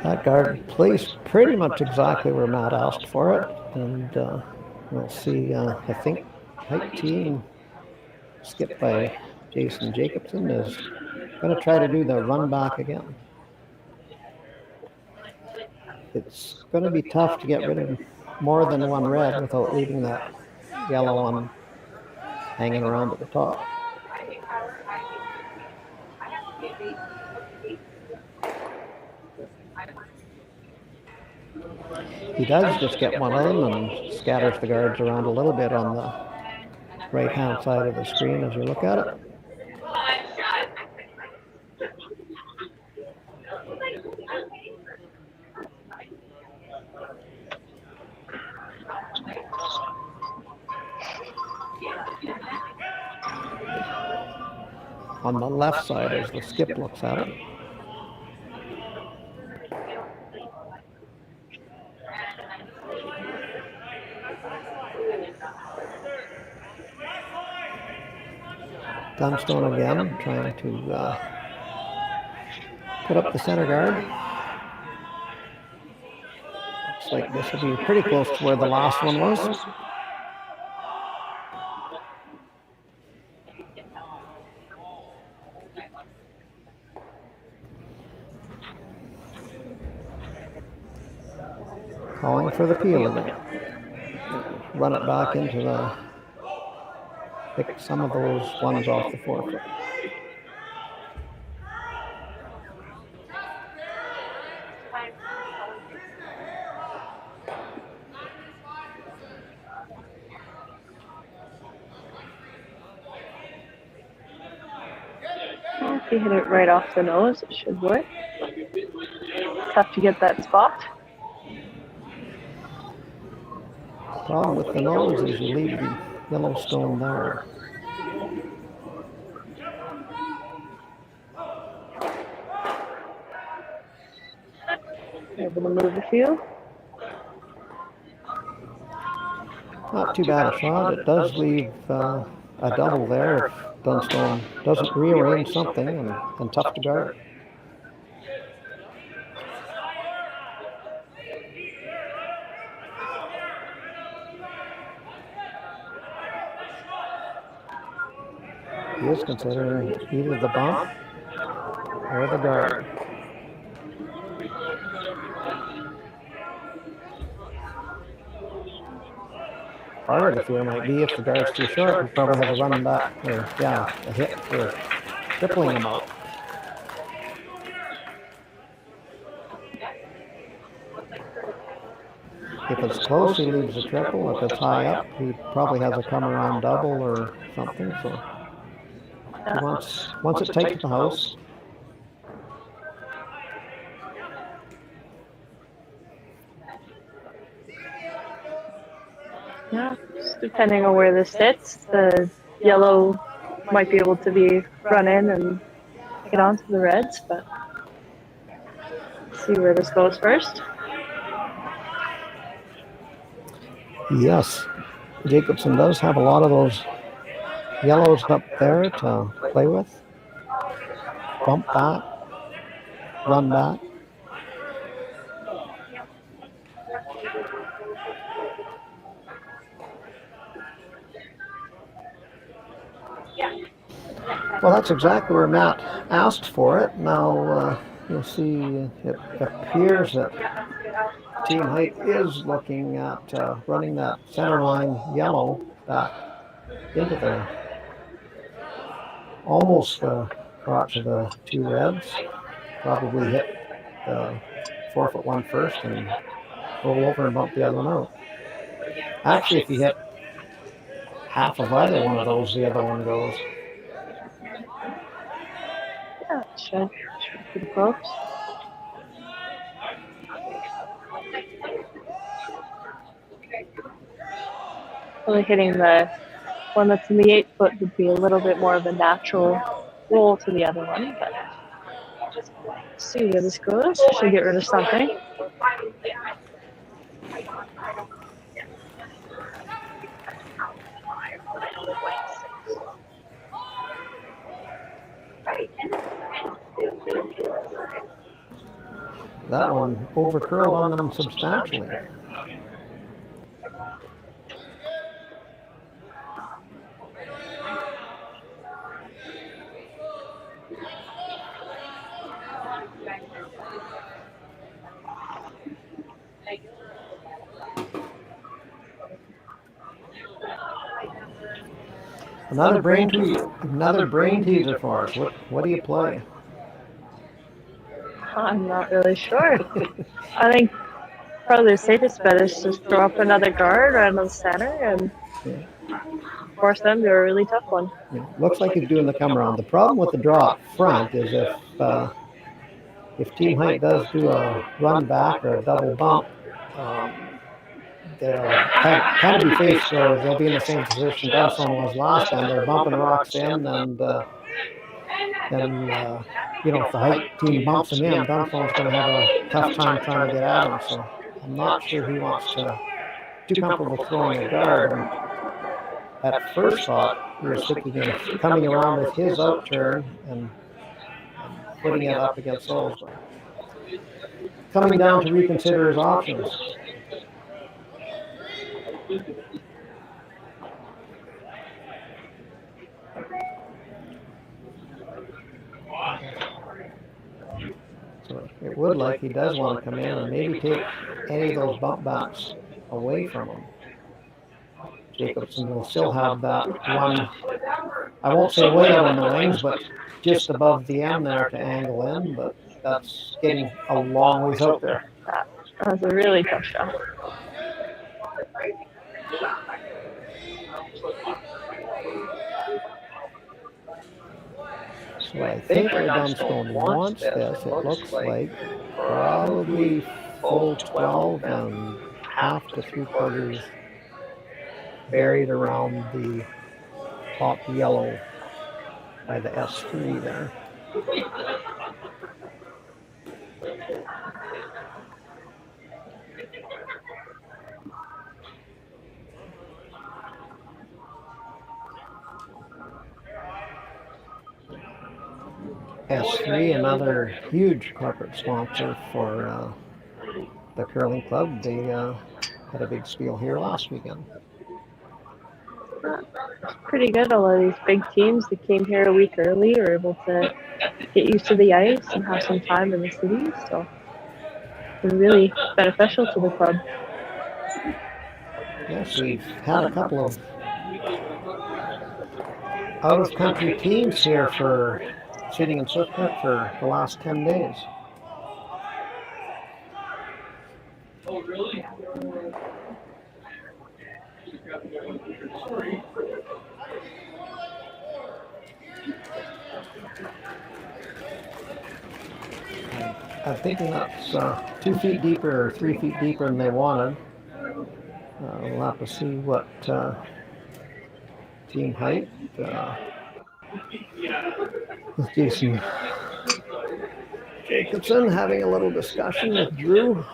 That guard placed pretty much exactly where Matt asked for it, and we'll see. I think Height team skipped by Jason Jacobson is Going to try to do the run back again. It's going to be tough to get rid of more than one red without leaving that yellow one hanging around at the top. He does just get one of them and scatters the guards around a little bit on the right-hand side of the screen as you look at it. On the left side as the skip looks at it. Dunstone again, trying to put up the center guard. Looks like this will be pretty close to where the last one was. Calling for the peel again. Run it back into the, pick some of those ones off the forefoot. If you hit it right off the nose, it should work. Tough to get that spot. Problem with the nose is you leave the yellow stone there. Able to move a few. Not too bad a shot. It does leave a double there if Dunstone doesn't rearrange something and tough to guard. He is considering either the bump or the guard. Part of the fear might be if the guard's too short, we probably have a run back, or yeah, a hit for tripling him out. If it's close, he leaves a triple. If it's high up, he probably has a come around double or something. So once it's tight to the house. Yeah, just depending on where this sits, the yellow might be able to be run in and get onto the reds, but let's see where this goes first. Yes, Jacobson does have a lot of those yellows up there to play with. Bump back, run back. Well, that's exactly where Matt asked for it. Now you'll see it appears that Team Height is looking at running that center line yellow back into the almost crotch of the two reds. Probably hit the forefoot one first and roll over and bump the other one out. Actually, if you hit half of either one of those, the other one goes. Yeah, it should be close. Only hitting the one that's in the 8 foot would be a little bit more of a natural roll to the other one, but let's see where this goes. Should get rid of something. That one over curled on them substantially. Another brain teaser for us. What do you play? I'm not really sure. I think probably the safest bet is just throw up another guard right on the center and force them to a really tough one. Yeah, looks like he's doing the come around. The problem with the draw up front is if Team Height does do a run back or a double bump, they'll kind of be faced, or they'll be in the same position Dunstone was last time. They're bumping rocks in, and then if the Height team bumps them in, Dunstone's going to have a tough time trying to get at them. So I'm not sure he wants to too comfortable throwing a guard. And at first thought, we were thinking of coming around with his out turn and putting it up against those, but coming down to reconsider his options. So it would like he does want to come in and maybe take any of those bump backs away from him. Jacobson will still have that one, I won't say way out on the wings, but just above the end there to angle in, but that's getting a long ways out there. That was a really tough shot. So I think where Dunstone wants this, it looks like probably full 12 and half to 3/4 buried around the top yellow by the S3 there. S3, another huge corporate sponsor for the curling club. They had a big spiel here last weekend. Pretty good. A lot of these big teams that came here a week early are able to get used to the ice and have some time in the city. So it's really beneficial to the club. Yes, we've had a couple of out-of-country teams here for sitting in Swiftfoot for the last 10 days. Oh, really? I'm thinking that's 2 feet deeper or 3 feet deeper than they wanted. We'll have to see what Team Height with Jason Jacobson having a little discussion with Drew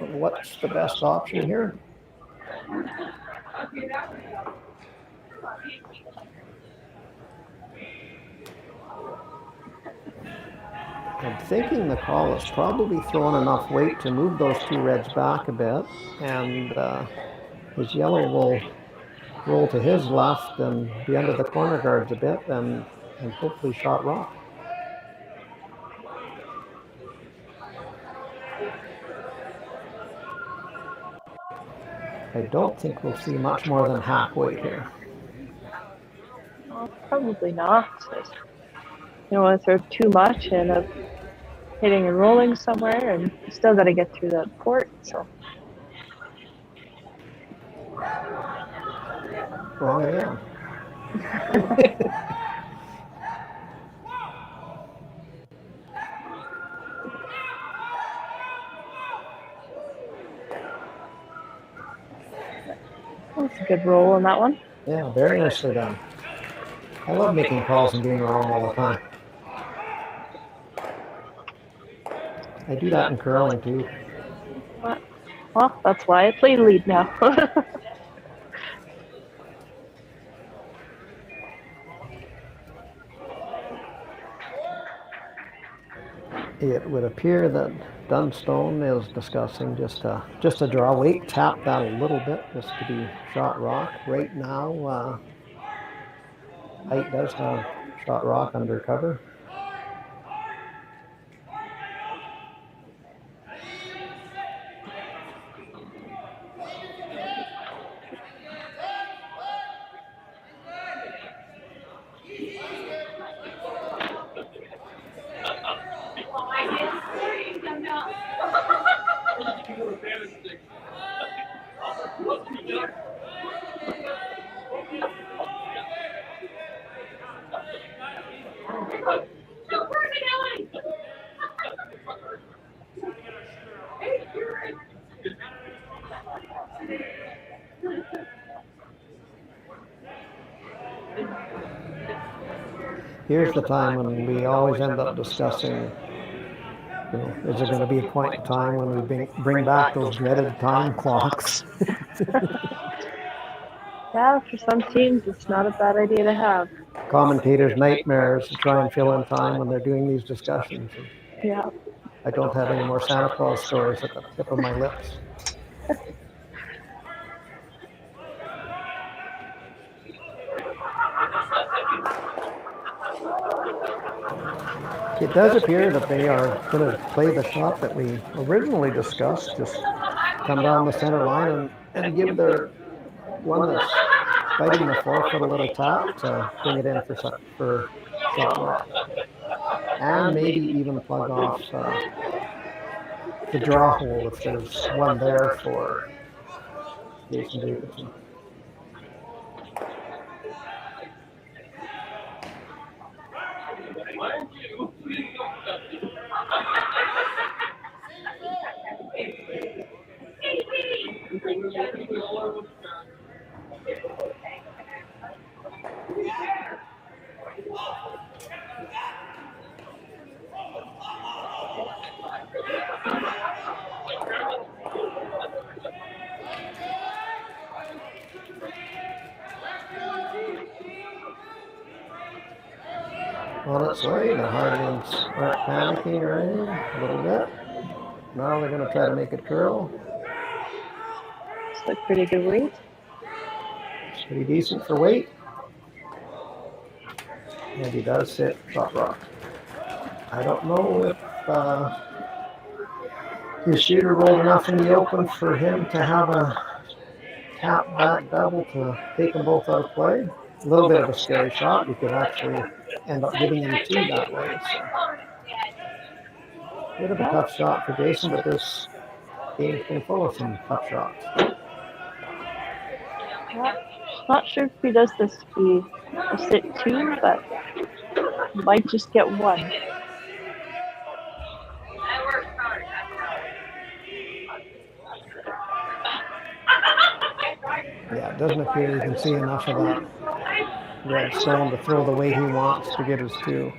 on what's the best option here. I'm thinking the call is probably throwing enough weight to move those two reds back a bit, and his yellow will roll to his left and be under the corner guards a bit and hopefully shot rock. I don't think we'll see much more than half weight here. Well, probably not. You don't want to throw too much and end up hitting and rolling somewhere, and you still got to get through the port. So. Wrong again. That's a good roll on that one. Yeah, very nicely done. I love making calls and being wrong all the time. I do that in curling too. Well, that's why I play lead now. It would appear that Dunstone is discussing just a draw weight, tap that a little bit just to be shot rock. Right now, Height does have shot rock under cover. here's the time when we always end up discussing, is there going to be a point in time when we bring back those dreaded time clocks? Yeah, for some teams, it's not a bad idea to have. Commentators' nightmares to try and fill in time when they're doing these discussions. Yeah. I don't have any more Santa Claus stories at the tip of my lips. It does appear that they are going to play the shot that we originally discussed, just come down the center line and give their one that's fighting the 4 foot a little tap to bring it in for shot rock. And maybe even plug off the draw hole if there's one there for Jason Davidson. On its way, the Hardwoods aren't panicking or anything, a little bit. Now they're going to try to make it curl. It's like pretty good weight. It's pretty decent for weight. And he does hit shot rock. I don't know if his shooter rolled enough in the open for him to have a tap back double to take them both out of play. A little bit of a scary shot. You could actually end up giving him 2 that way. So. Bit of a tough shot for Jason, but this game's been full of some tough shots. Not sure if he does this be a sit 2, but might just get 1. Yeah, it doesn't appear you can see enough of that red stone to throw the way he wants to get his 2.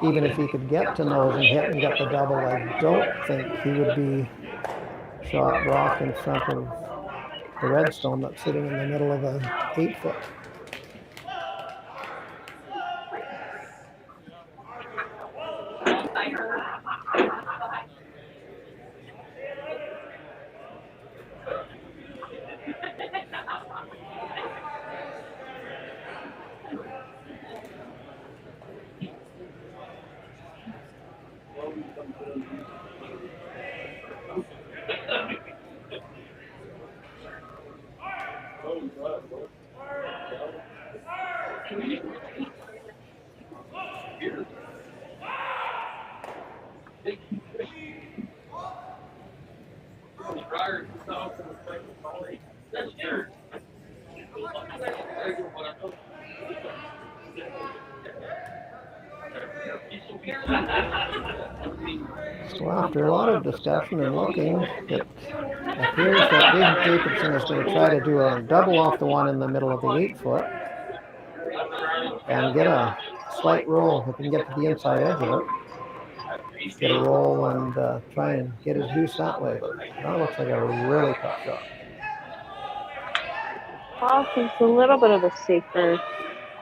Even if he could get to nose and hit and get the double, I don't think he would be shot rock in front of the redstone that's sitting in the middle of a 8 foot. So after a lot of discussion and looking, it appears that Jason Jacobson is going to try to do a double off the one in the middle of the 8 foot and get a slight roll if he can get to the inside edge of it. Get a roll and try and get his deuce that way. But that looks like a really tough shot. I think it's a little bit of a safer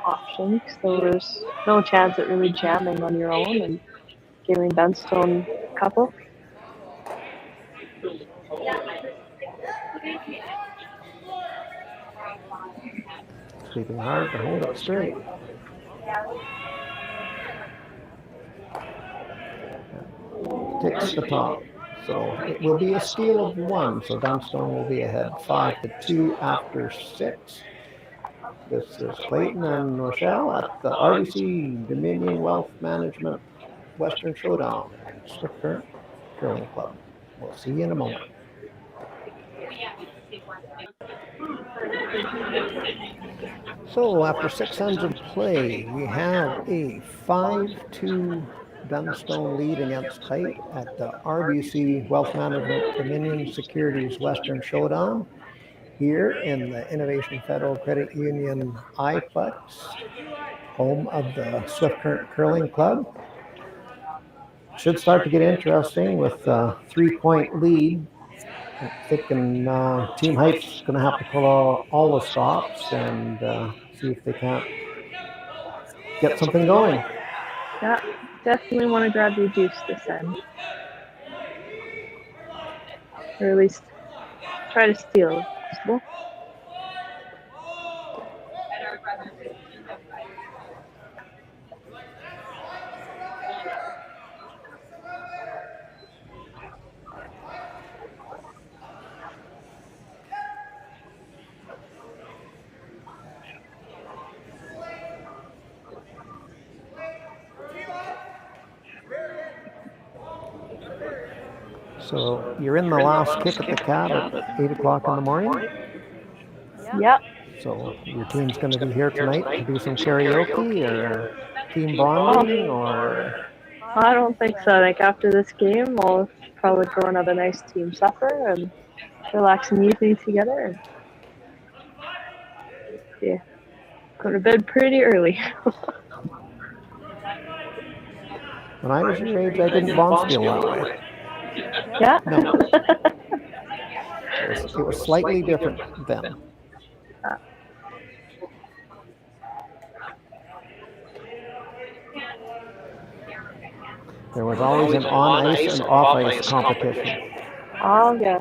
option because there was no chance at really jamming on your own and giving Dunstone a couple. Sleeping hard to hold it straight. Ticks the top. So it will be a steal of 1. So Dunstone will be ahead 5-2 after 6. This is Clayton and Rochelle at the RBC Dominion Wealth Management Western Showdown Swift Curling Club. We'll see you in a moment. So after 6 ends of play, we have a 5-2 Dunstone lead against Heidt at the RBC Wealth Management Dominion Securities Western Showdown here in the Innovation Federal Credit Union iPlex, home of the Swift Current Curling Club. Should start to get interesting with a 3-point lead. I'm thinking Team Height's going to have to pull all the stops and see if they can't get something going. Yeah, definitely want to grab your juice this end. Or at least try to steal if possible. So you're in the last kick at the Cat at 8 o'clock in the morning. Yep. So your team's going to be here tonight to do some karaoke or team bonding or... I don't think so. I think after this game, we'll probably go and have a nice team supper and relax an evening together. And yeah, go to bed pretty early. When I was your age, I didn't bond feel that way. Yeah? No. It was slightly different then. There was always an on-ice and off-ice competition. Oh, yeah.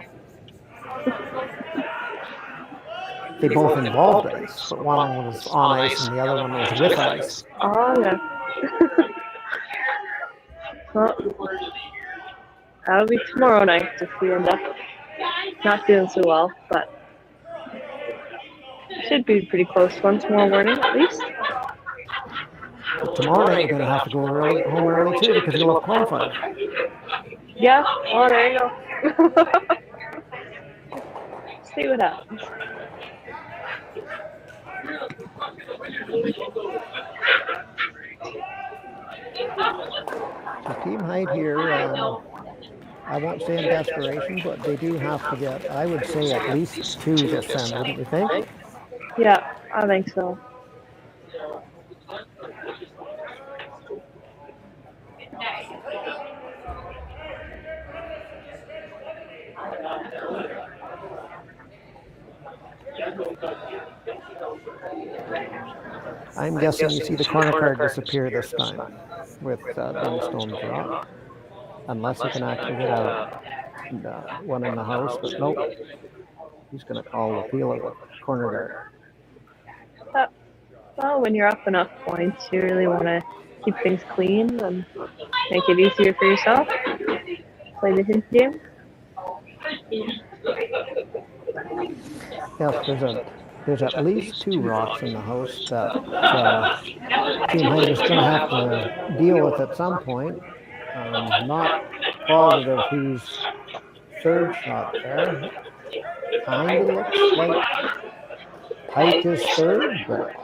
They both involved ice, but one was on ice and the other one was with ice. Oh, yeah. Well, that'll be tomorrow night if we end up not doing so well, but it should be a pretty close one tomorrow morning at least. But tomorrow night you're going to have to go home early too because you'll have qualified. Yeah, well, there you go. See what happens. So Team Heidt here, I won't say in desperation, but they do have to get, I would say, at least 2 this end, wouldn't you think? Yeah, I think so. I'm guessing you see the corner card disappear this time with Dunstone drop, unless he can actually get out one in the house, but nope. He's going to call the appeal of the corner guard. Well, when you're up enough points, you really want to keep things clean and make it easier for yourself. Play the hint game. Yes, there's at least 2 rocks in the house that Team Heidt is going to have to deal with at some point. Not positive who's third shot there. Kind of looks like Heidt is third, but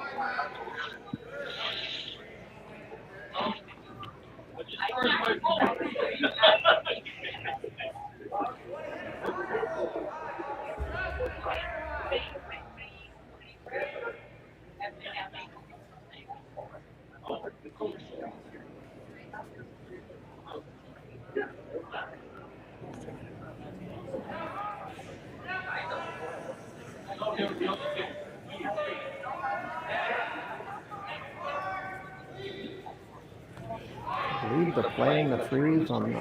I believe they're playing the threes on the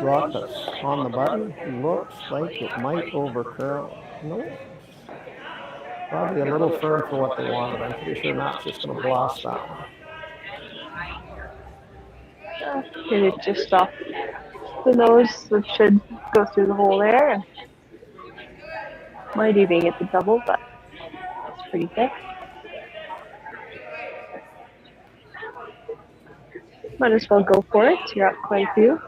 rock that's on the button. Looks like it might overcurl. No, probably a little firm for what they wanted. I'm pretty sure Matt's just going to blast that one. Get it just off the nose, which should go through the hole there. And might even get the double, but it's pretty thick. Might as well go for it. You're up quite a few.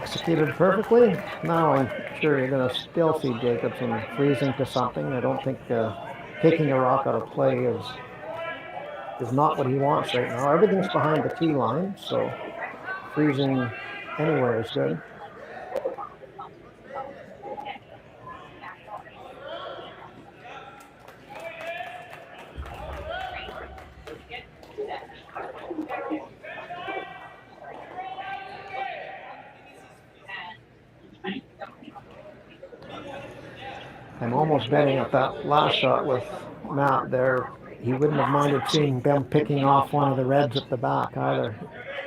executed perfectly. Now I'm sure you're going to still see Jacobson freezing to something. I don't think taking a rock out of play is not what he wants right now. Everything's behind the tee line, so freezing anywhere is good. I'm almost betting at that last shot with Matt there. He wouldn't have minded seeing them picking off one of the reds at the back either.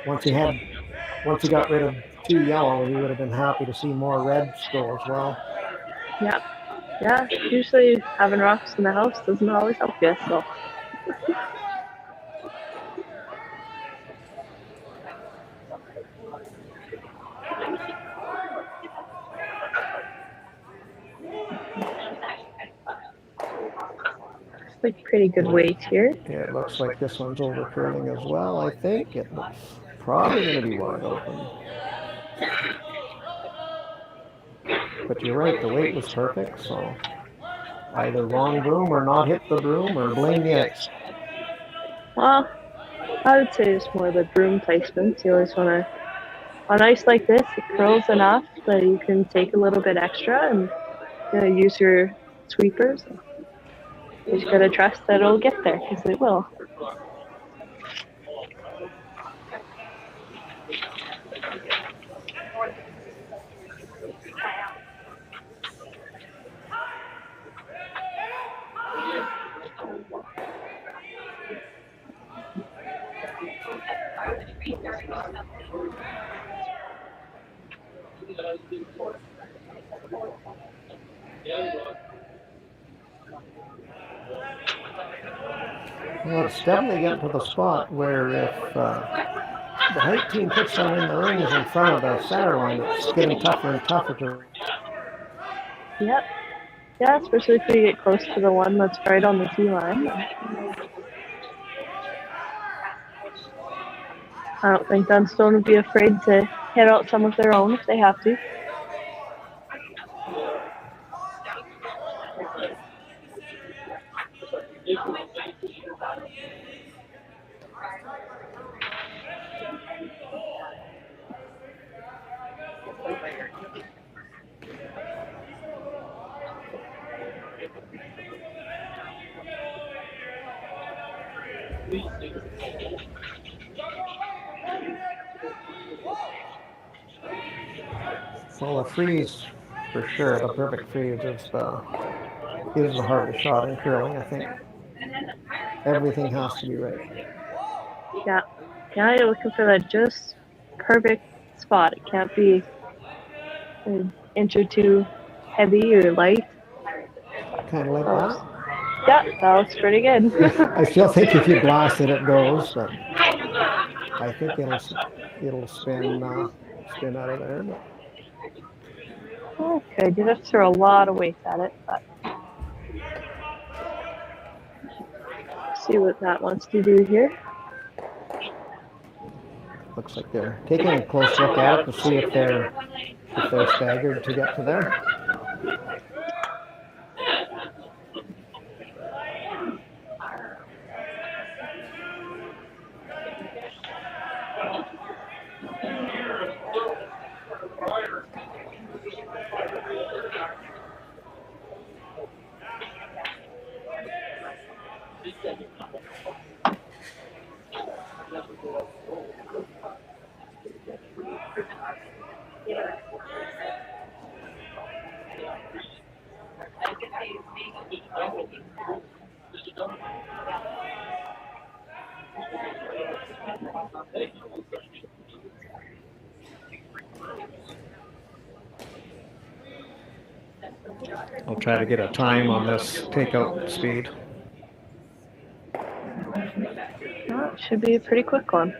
Once he got rid of 2 yellow, he would have been happy to see more reds go as well. Yeah. Yeah, usually having rocks in the house doesn't always help you, so. It's like pretty good weight here. Yeah, it looks like this one's over curling as well, I think. It looks probably going to be wide open. But you're right, the weight was perfect, so either wrong broom or not hit the broom or blame the ice. Well, I would say it's more the broom placement. You always want to, on ice like this, it curls enough that you can take a little bit extra and use your sweepers. You just got to trust that it'll get there, because it will. Well, it's definitely getting to the spot where if the Heidt team puts them in the rings in front of the center line, it's getting tougher and tougher to. Yep. Yeah, especially if you get close to the one that's right on the tee line. I don't think Dunstone would be afraid to hit out some of their own if they have to. Well, the freeze, for sure, the perfect freeze is the hardest shot in curling, I think. Everything has to be right. Yeah. Yeah, you're looking for that just perfect spot. It can't be an inch or two heavy or light. Kind of like that. Yeah, that looks pretty good. I still think if you blast it, it goes, but I think it'll spin out of there. But. Okay, you have to throw a lot of weight at it, but see what that wants to do here. Looks like they're taking a close look at it to see if they're staggered to get to there. I'll try to get a time on this takeout speed. Well, it should be a pretty quick one.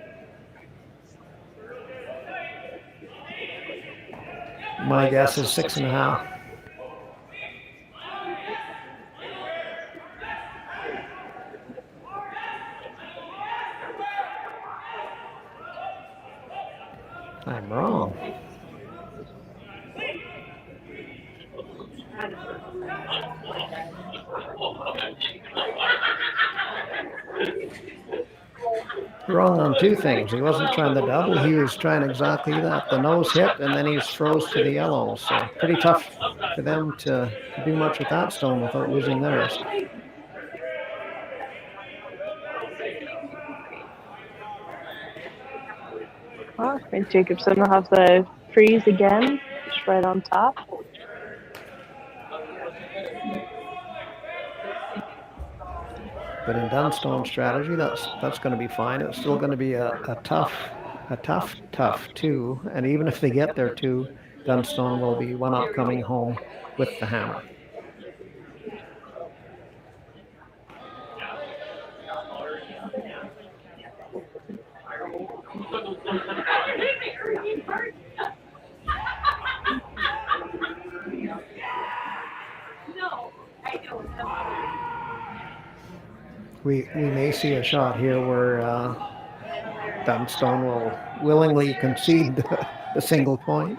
My guess is 6.5. I'm wrong. Wrong on two things. He wasn't trying the double. He was trying exactly that. The nose hit, and then he's froze to the yellow. So pretty tough for them to do much with that stone without losing theirs. Oh, and Jacobson will have the freeze again, just right on top. But in Dunstone's strategy, that's going to be fine. It's still going to be a tough two. And even if they get their two, Dunstone will be one up coming home with the hammer. We may see a shot here where Dunstone will willingly concede the single point.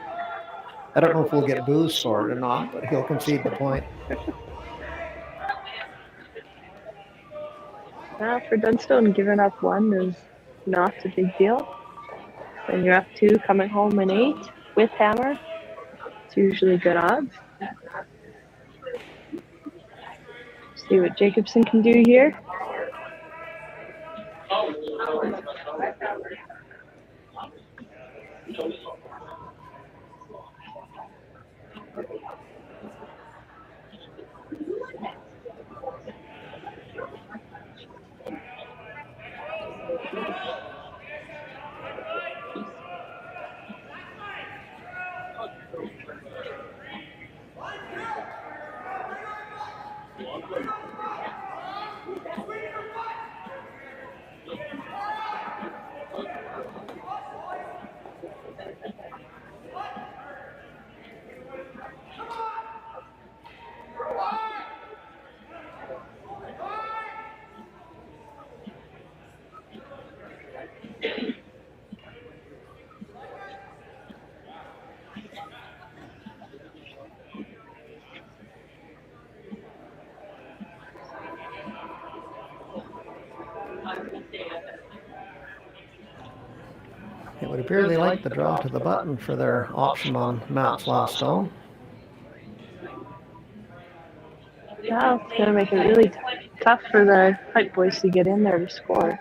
I don't know if we'll get booze for it or not, but he'll concede the point. For Dunstone, giving up one is not a big deal. When you're up two, coming home in 8 with hammer, it's usually good odds. See what Jacobson can do here. It would appear they like the draw to the button for their option on Matt's last stone. Yeah, it's going to make it really tough for the Heidt boys to get in there to score.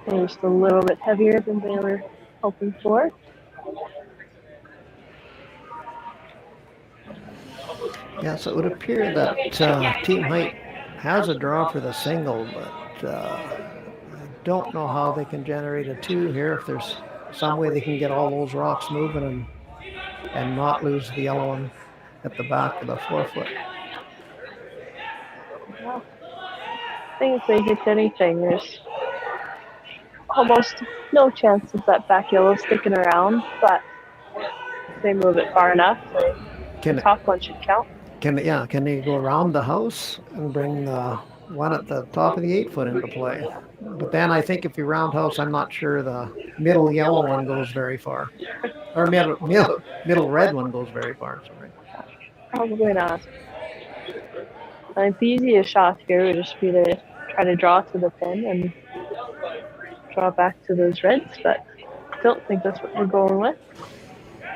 They're just a little bit heavier than they were hoping for. Yeah, so it would appear that Team Height has a draw for the single, but I don't know how they can generate a two here. If there's some way they can get all those rocks moving and not lose the yellow one at the back of the 4-foot. Well, I think if they hit anything, there's almost no chance of that back yellow sticking around, but if they move it far enough, the top one should count. Can they go around the house and bring the one at the top of the 8-foot into play. But then I think if you roundhouse, I'm not sure the middle yellow one goes very far. Or middle red one goes very far, sorry. Probably not. I think the easiest shot here would just be to try to draw to the pin and draw back to those reds, but I don't think that's what we're going with.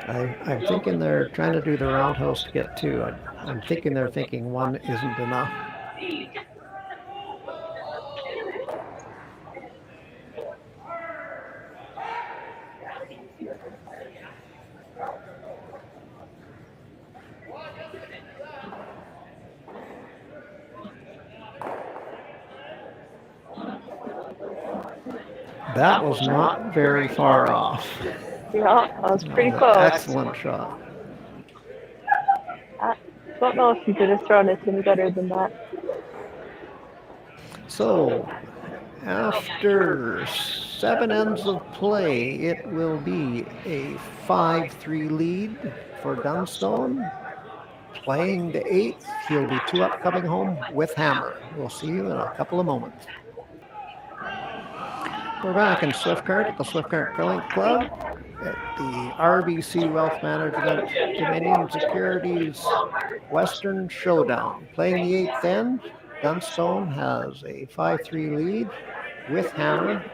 I'm thinking they're trying to do the roundhouse to get two. I'm thinking they're thinking one isn't enough. That was not very far off. Yeah, that was pretty close. Excellent shot. I don't know if you could have thrown it any better than that. So, after 7 ends of play, it will be a 5-3 lead for Dunstone. Playing the 8th, he'll be 2 up coming home with hammer. We'll see you in a couple of moments. We're back in Swiftcart at the Swiftcart Curling Club at the RBC Wealth Management Dominion Securities Western Showdown. Playing the 8th end, Dunstone has a 5-3 lead with hammer.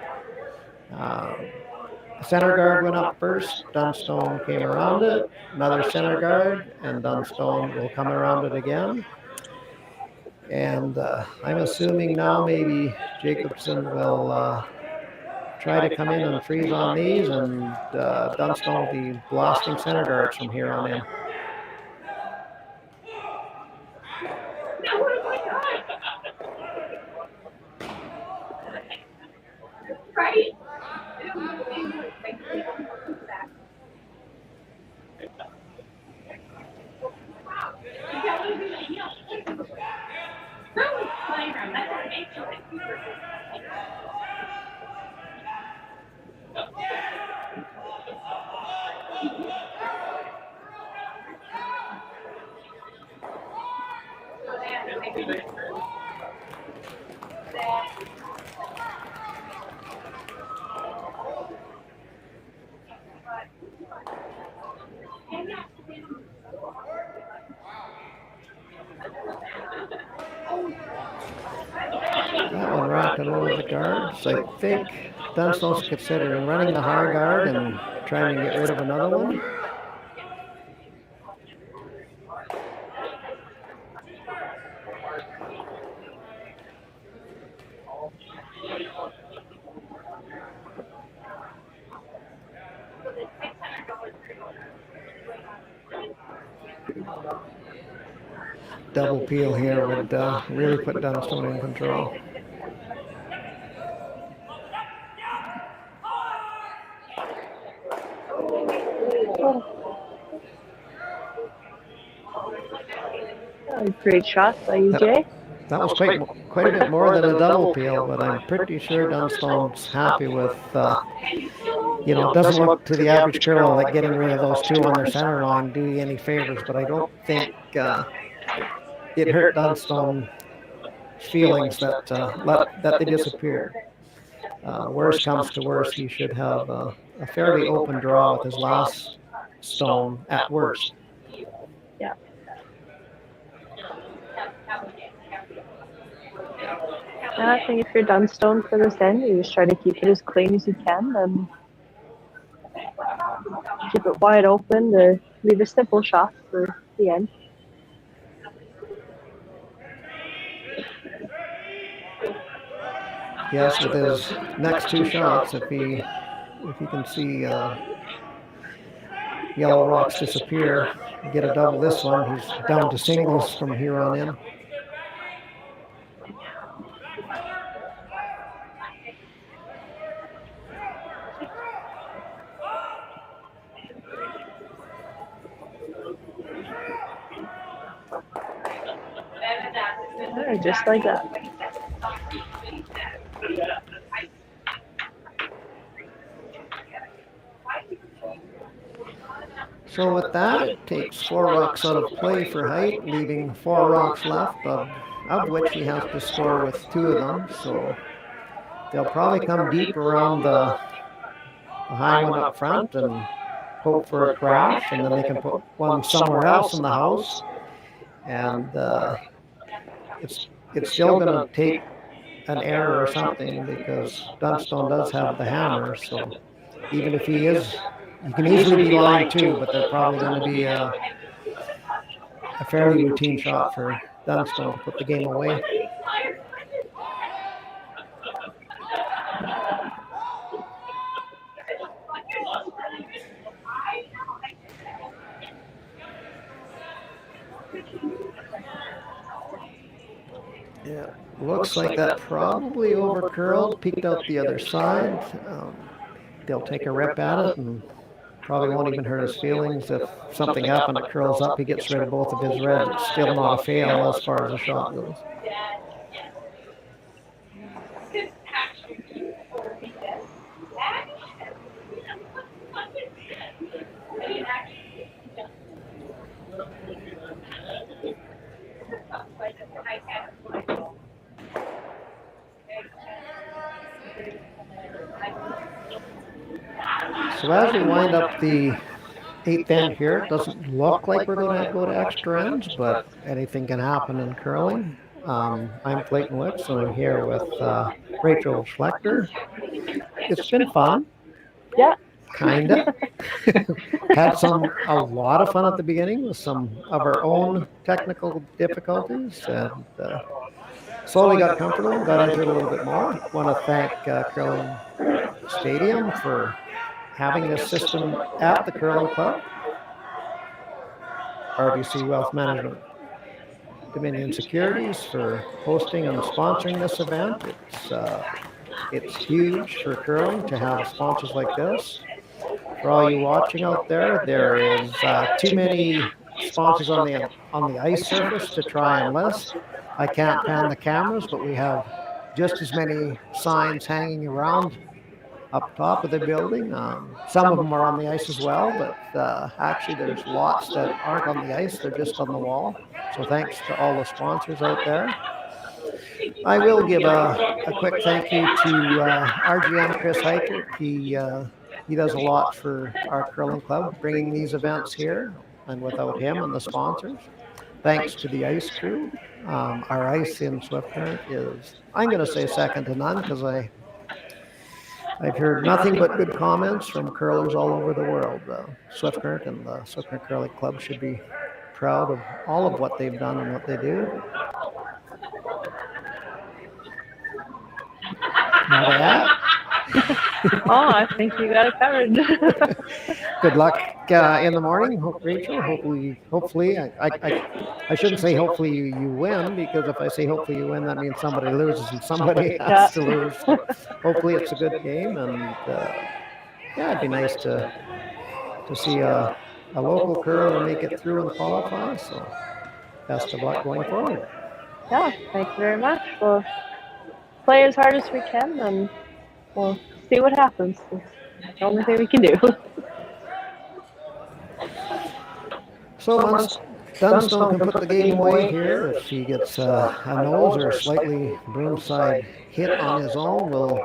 Center guard went up first. Dunstone came around it. Another center guard, and Dunstone will come around it again. And I'm assuming now maybe Jacobson will try to come in and freeze on these, and Dunstone will be blasting center guards from here on in. Right. That one rocked it over the guard. So I think Dunstone's considering running the high guard and trying to get rid of another one. Double peel here would really put Dunstone in control. Great shot by EJ. That was quite a bit more than a double peel, but I'm pretty sure Dunstone's happy with, it doesn't look to the average curler like getting rid of those two on their center line do you any favors, but I don't think it hurt Dunstone's feelings that they disappeared. Worst comes to worst, he should have a fairly open draw with his last stone at worst. Yeah. I think if you're Dunstone for this end, you just try to keep it as clean as you can and keep it wide open to leave a simple shot for the end. Yes, with his next two shots, if he can see yellow rocks disappear, get a double this one, he's down to singles from here on in. Just like that. So with that, it takes 4 rocks out of play for Heidt, leaving 4 rocks left of of which he has to score with 2 of them. So they'll probably come deep around the high one up front and hope for a crash, and then they can put one somewhere else in the house. And it's still going to take an error or something because Dunstone does have the hammer. So even if he can easily be line 2, but they're probably going to be a fairly routine shot for Dunstone to put the game away. Yeah, looks like that probably over curled, peeked out the other side. They'll take a rip at it and probably won't even hurt his feelings. If something happened, it curls up, he gets rid of both of his reds. It's still not a fail as far as the shot goes. So as we wind up the 8th end here, it doesn't look like we're going to go to extra ends, but anything can happen in curling. I'm Clayton Wicks, and I'm here with Rachel Schlechter. It's been fun. Yeah. Kinda. Had a lot of fun at the beginning with some of our own technical difficulties, and slowly got comfortable, got into it a little bit more. Want to thank Curling Stadium for having this system at the Curling Club, RBC Wealth Management, Dominion Securities for hosting and sponsoring this event. It's huge for curling to have sponsors like this. For all you watching out there, there is too many sponsors on the ice surface to try and list. I can't pan the cameras, but we have just as many signs hanging around up top of the building. Some of them are on the ice as well, but actually there's lots that aren't on the ice, they're just on the wall. So thanks to all the sponsors out there. I will give a quick thank you to RGM Chris Heidt. He does a lot for our curling club, bringing these events here, and without him and the sponsors. Thanks to the ice crew. Our ice in Swift Current is, I'm going to say, second to none, because I've heard nothing but good comments from curlers all over the world. Swift Current and the Swift Current Curling Club should be proud of all of what they've done and what they do. Not a hat. Oh, I think you got it covered. Good luck in the morning, Rachel. Hopefully, I shouldn't say hopefully you win, because if I say hopefully you win, that means somebody loses and somebody has to lose. Hopefully it's a good game, and yeah, it'd be nice to see a local curler make it through and qualify. So best of luck going forward. Yeah, thank you very much. We'll play as hard as we can, and we'll see what happens. It's the only thing we can do. So once Dunstone can put the game away here, if he gets a nose or a slightly broomside hit on his own, we'll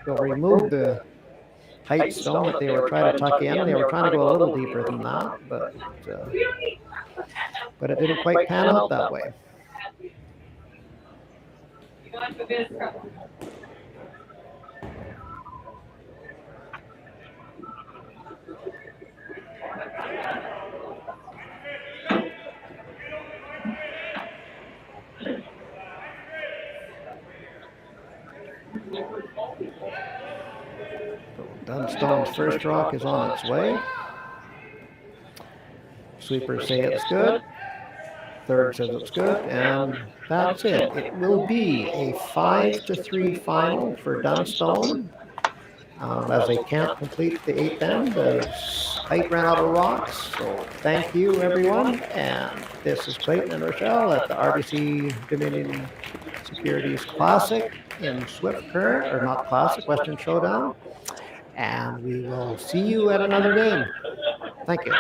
remove the Heidt stone that they were trying to tuck in. They were trying to go a little deeper than that, but it didn't quite pan out that way. Dunstone's first rock is on its way. Sweepers say it's good. Third says it's good, and that's it. It will be a 5-3 final for Dunstone, as they can't complete the 8th end as Heidt ran out of rocks. So thank you, everyone, and this is Clayton and Rochelle at the RBC Dominion Securities Classic in Swift Current, or not Classic, Western Showdown, and we will see you at another game. Thank you.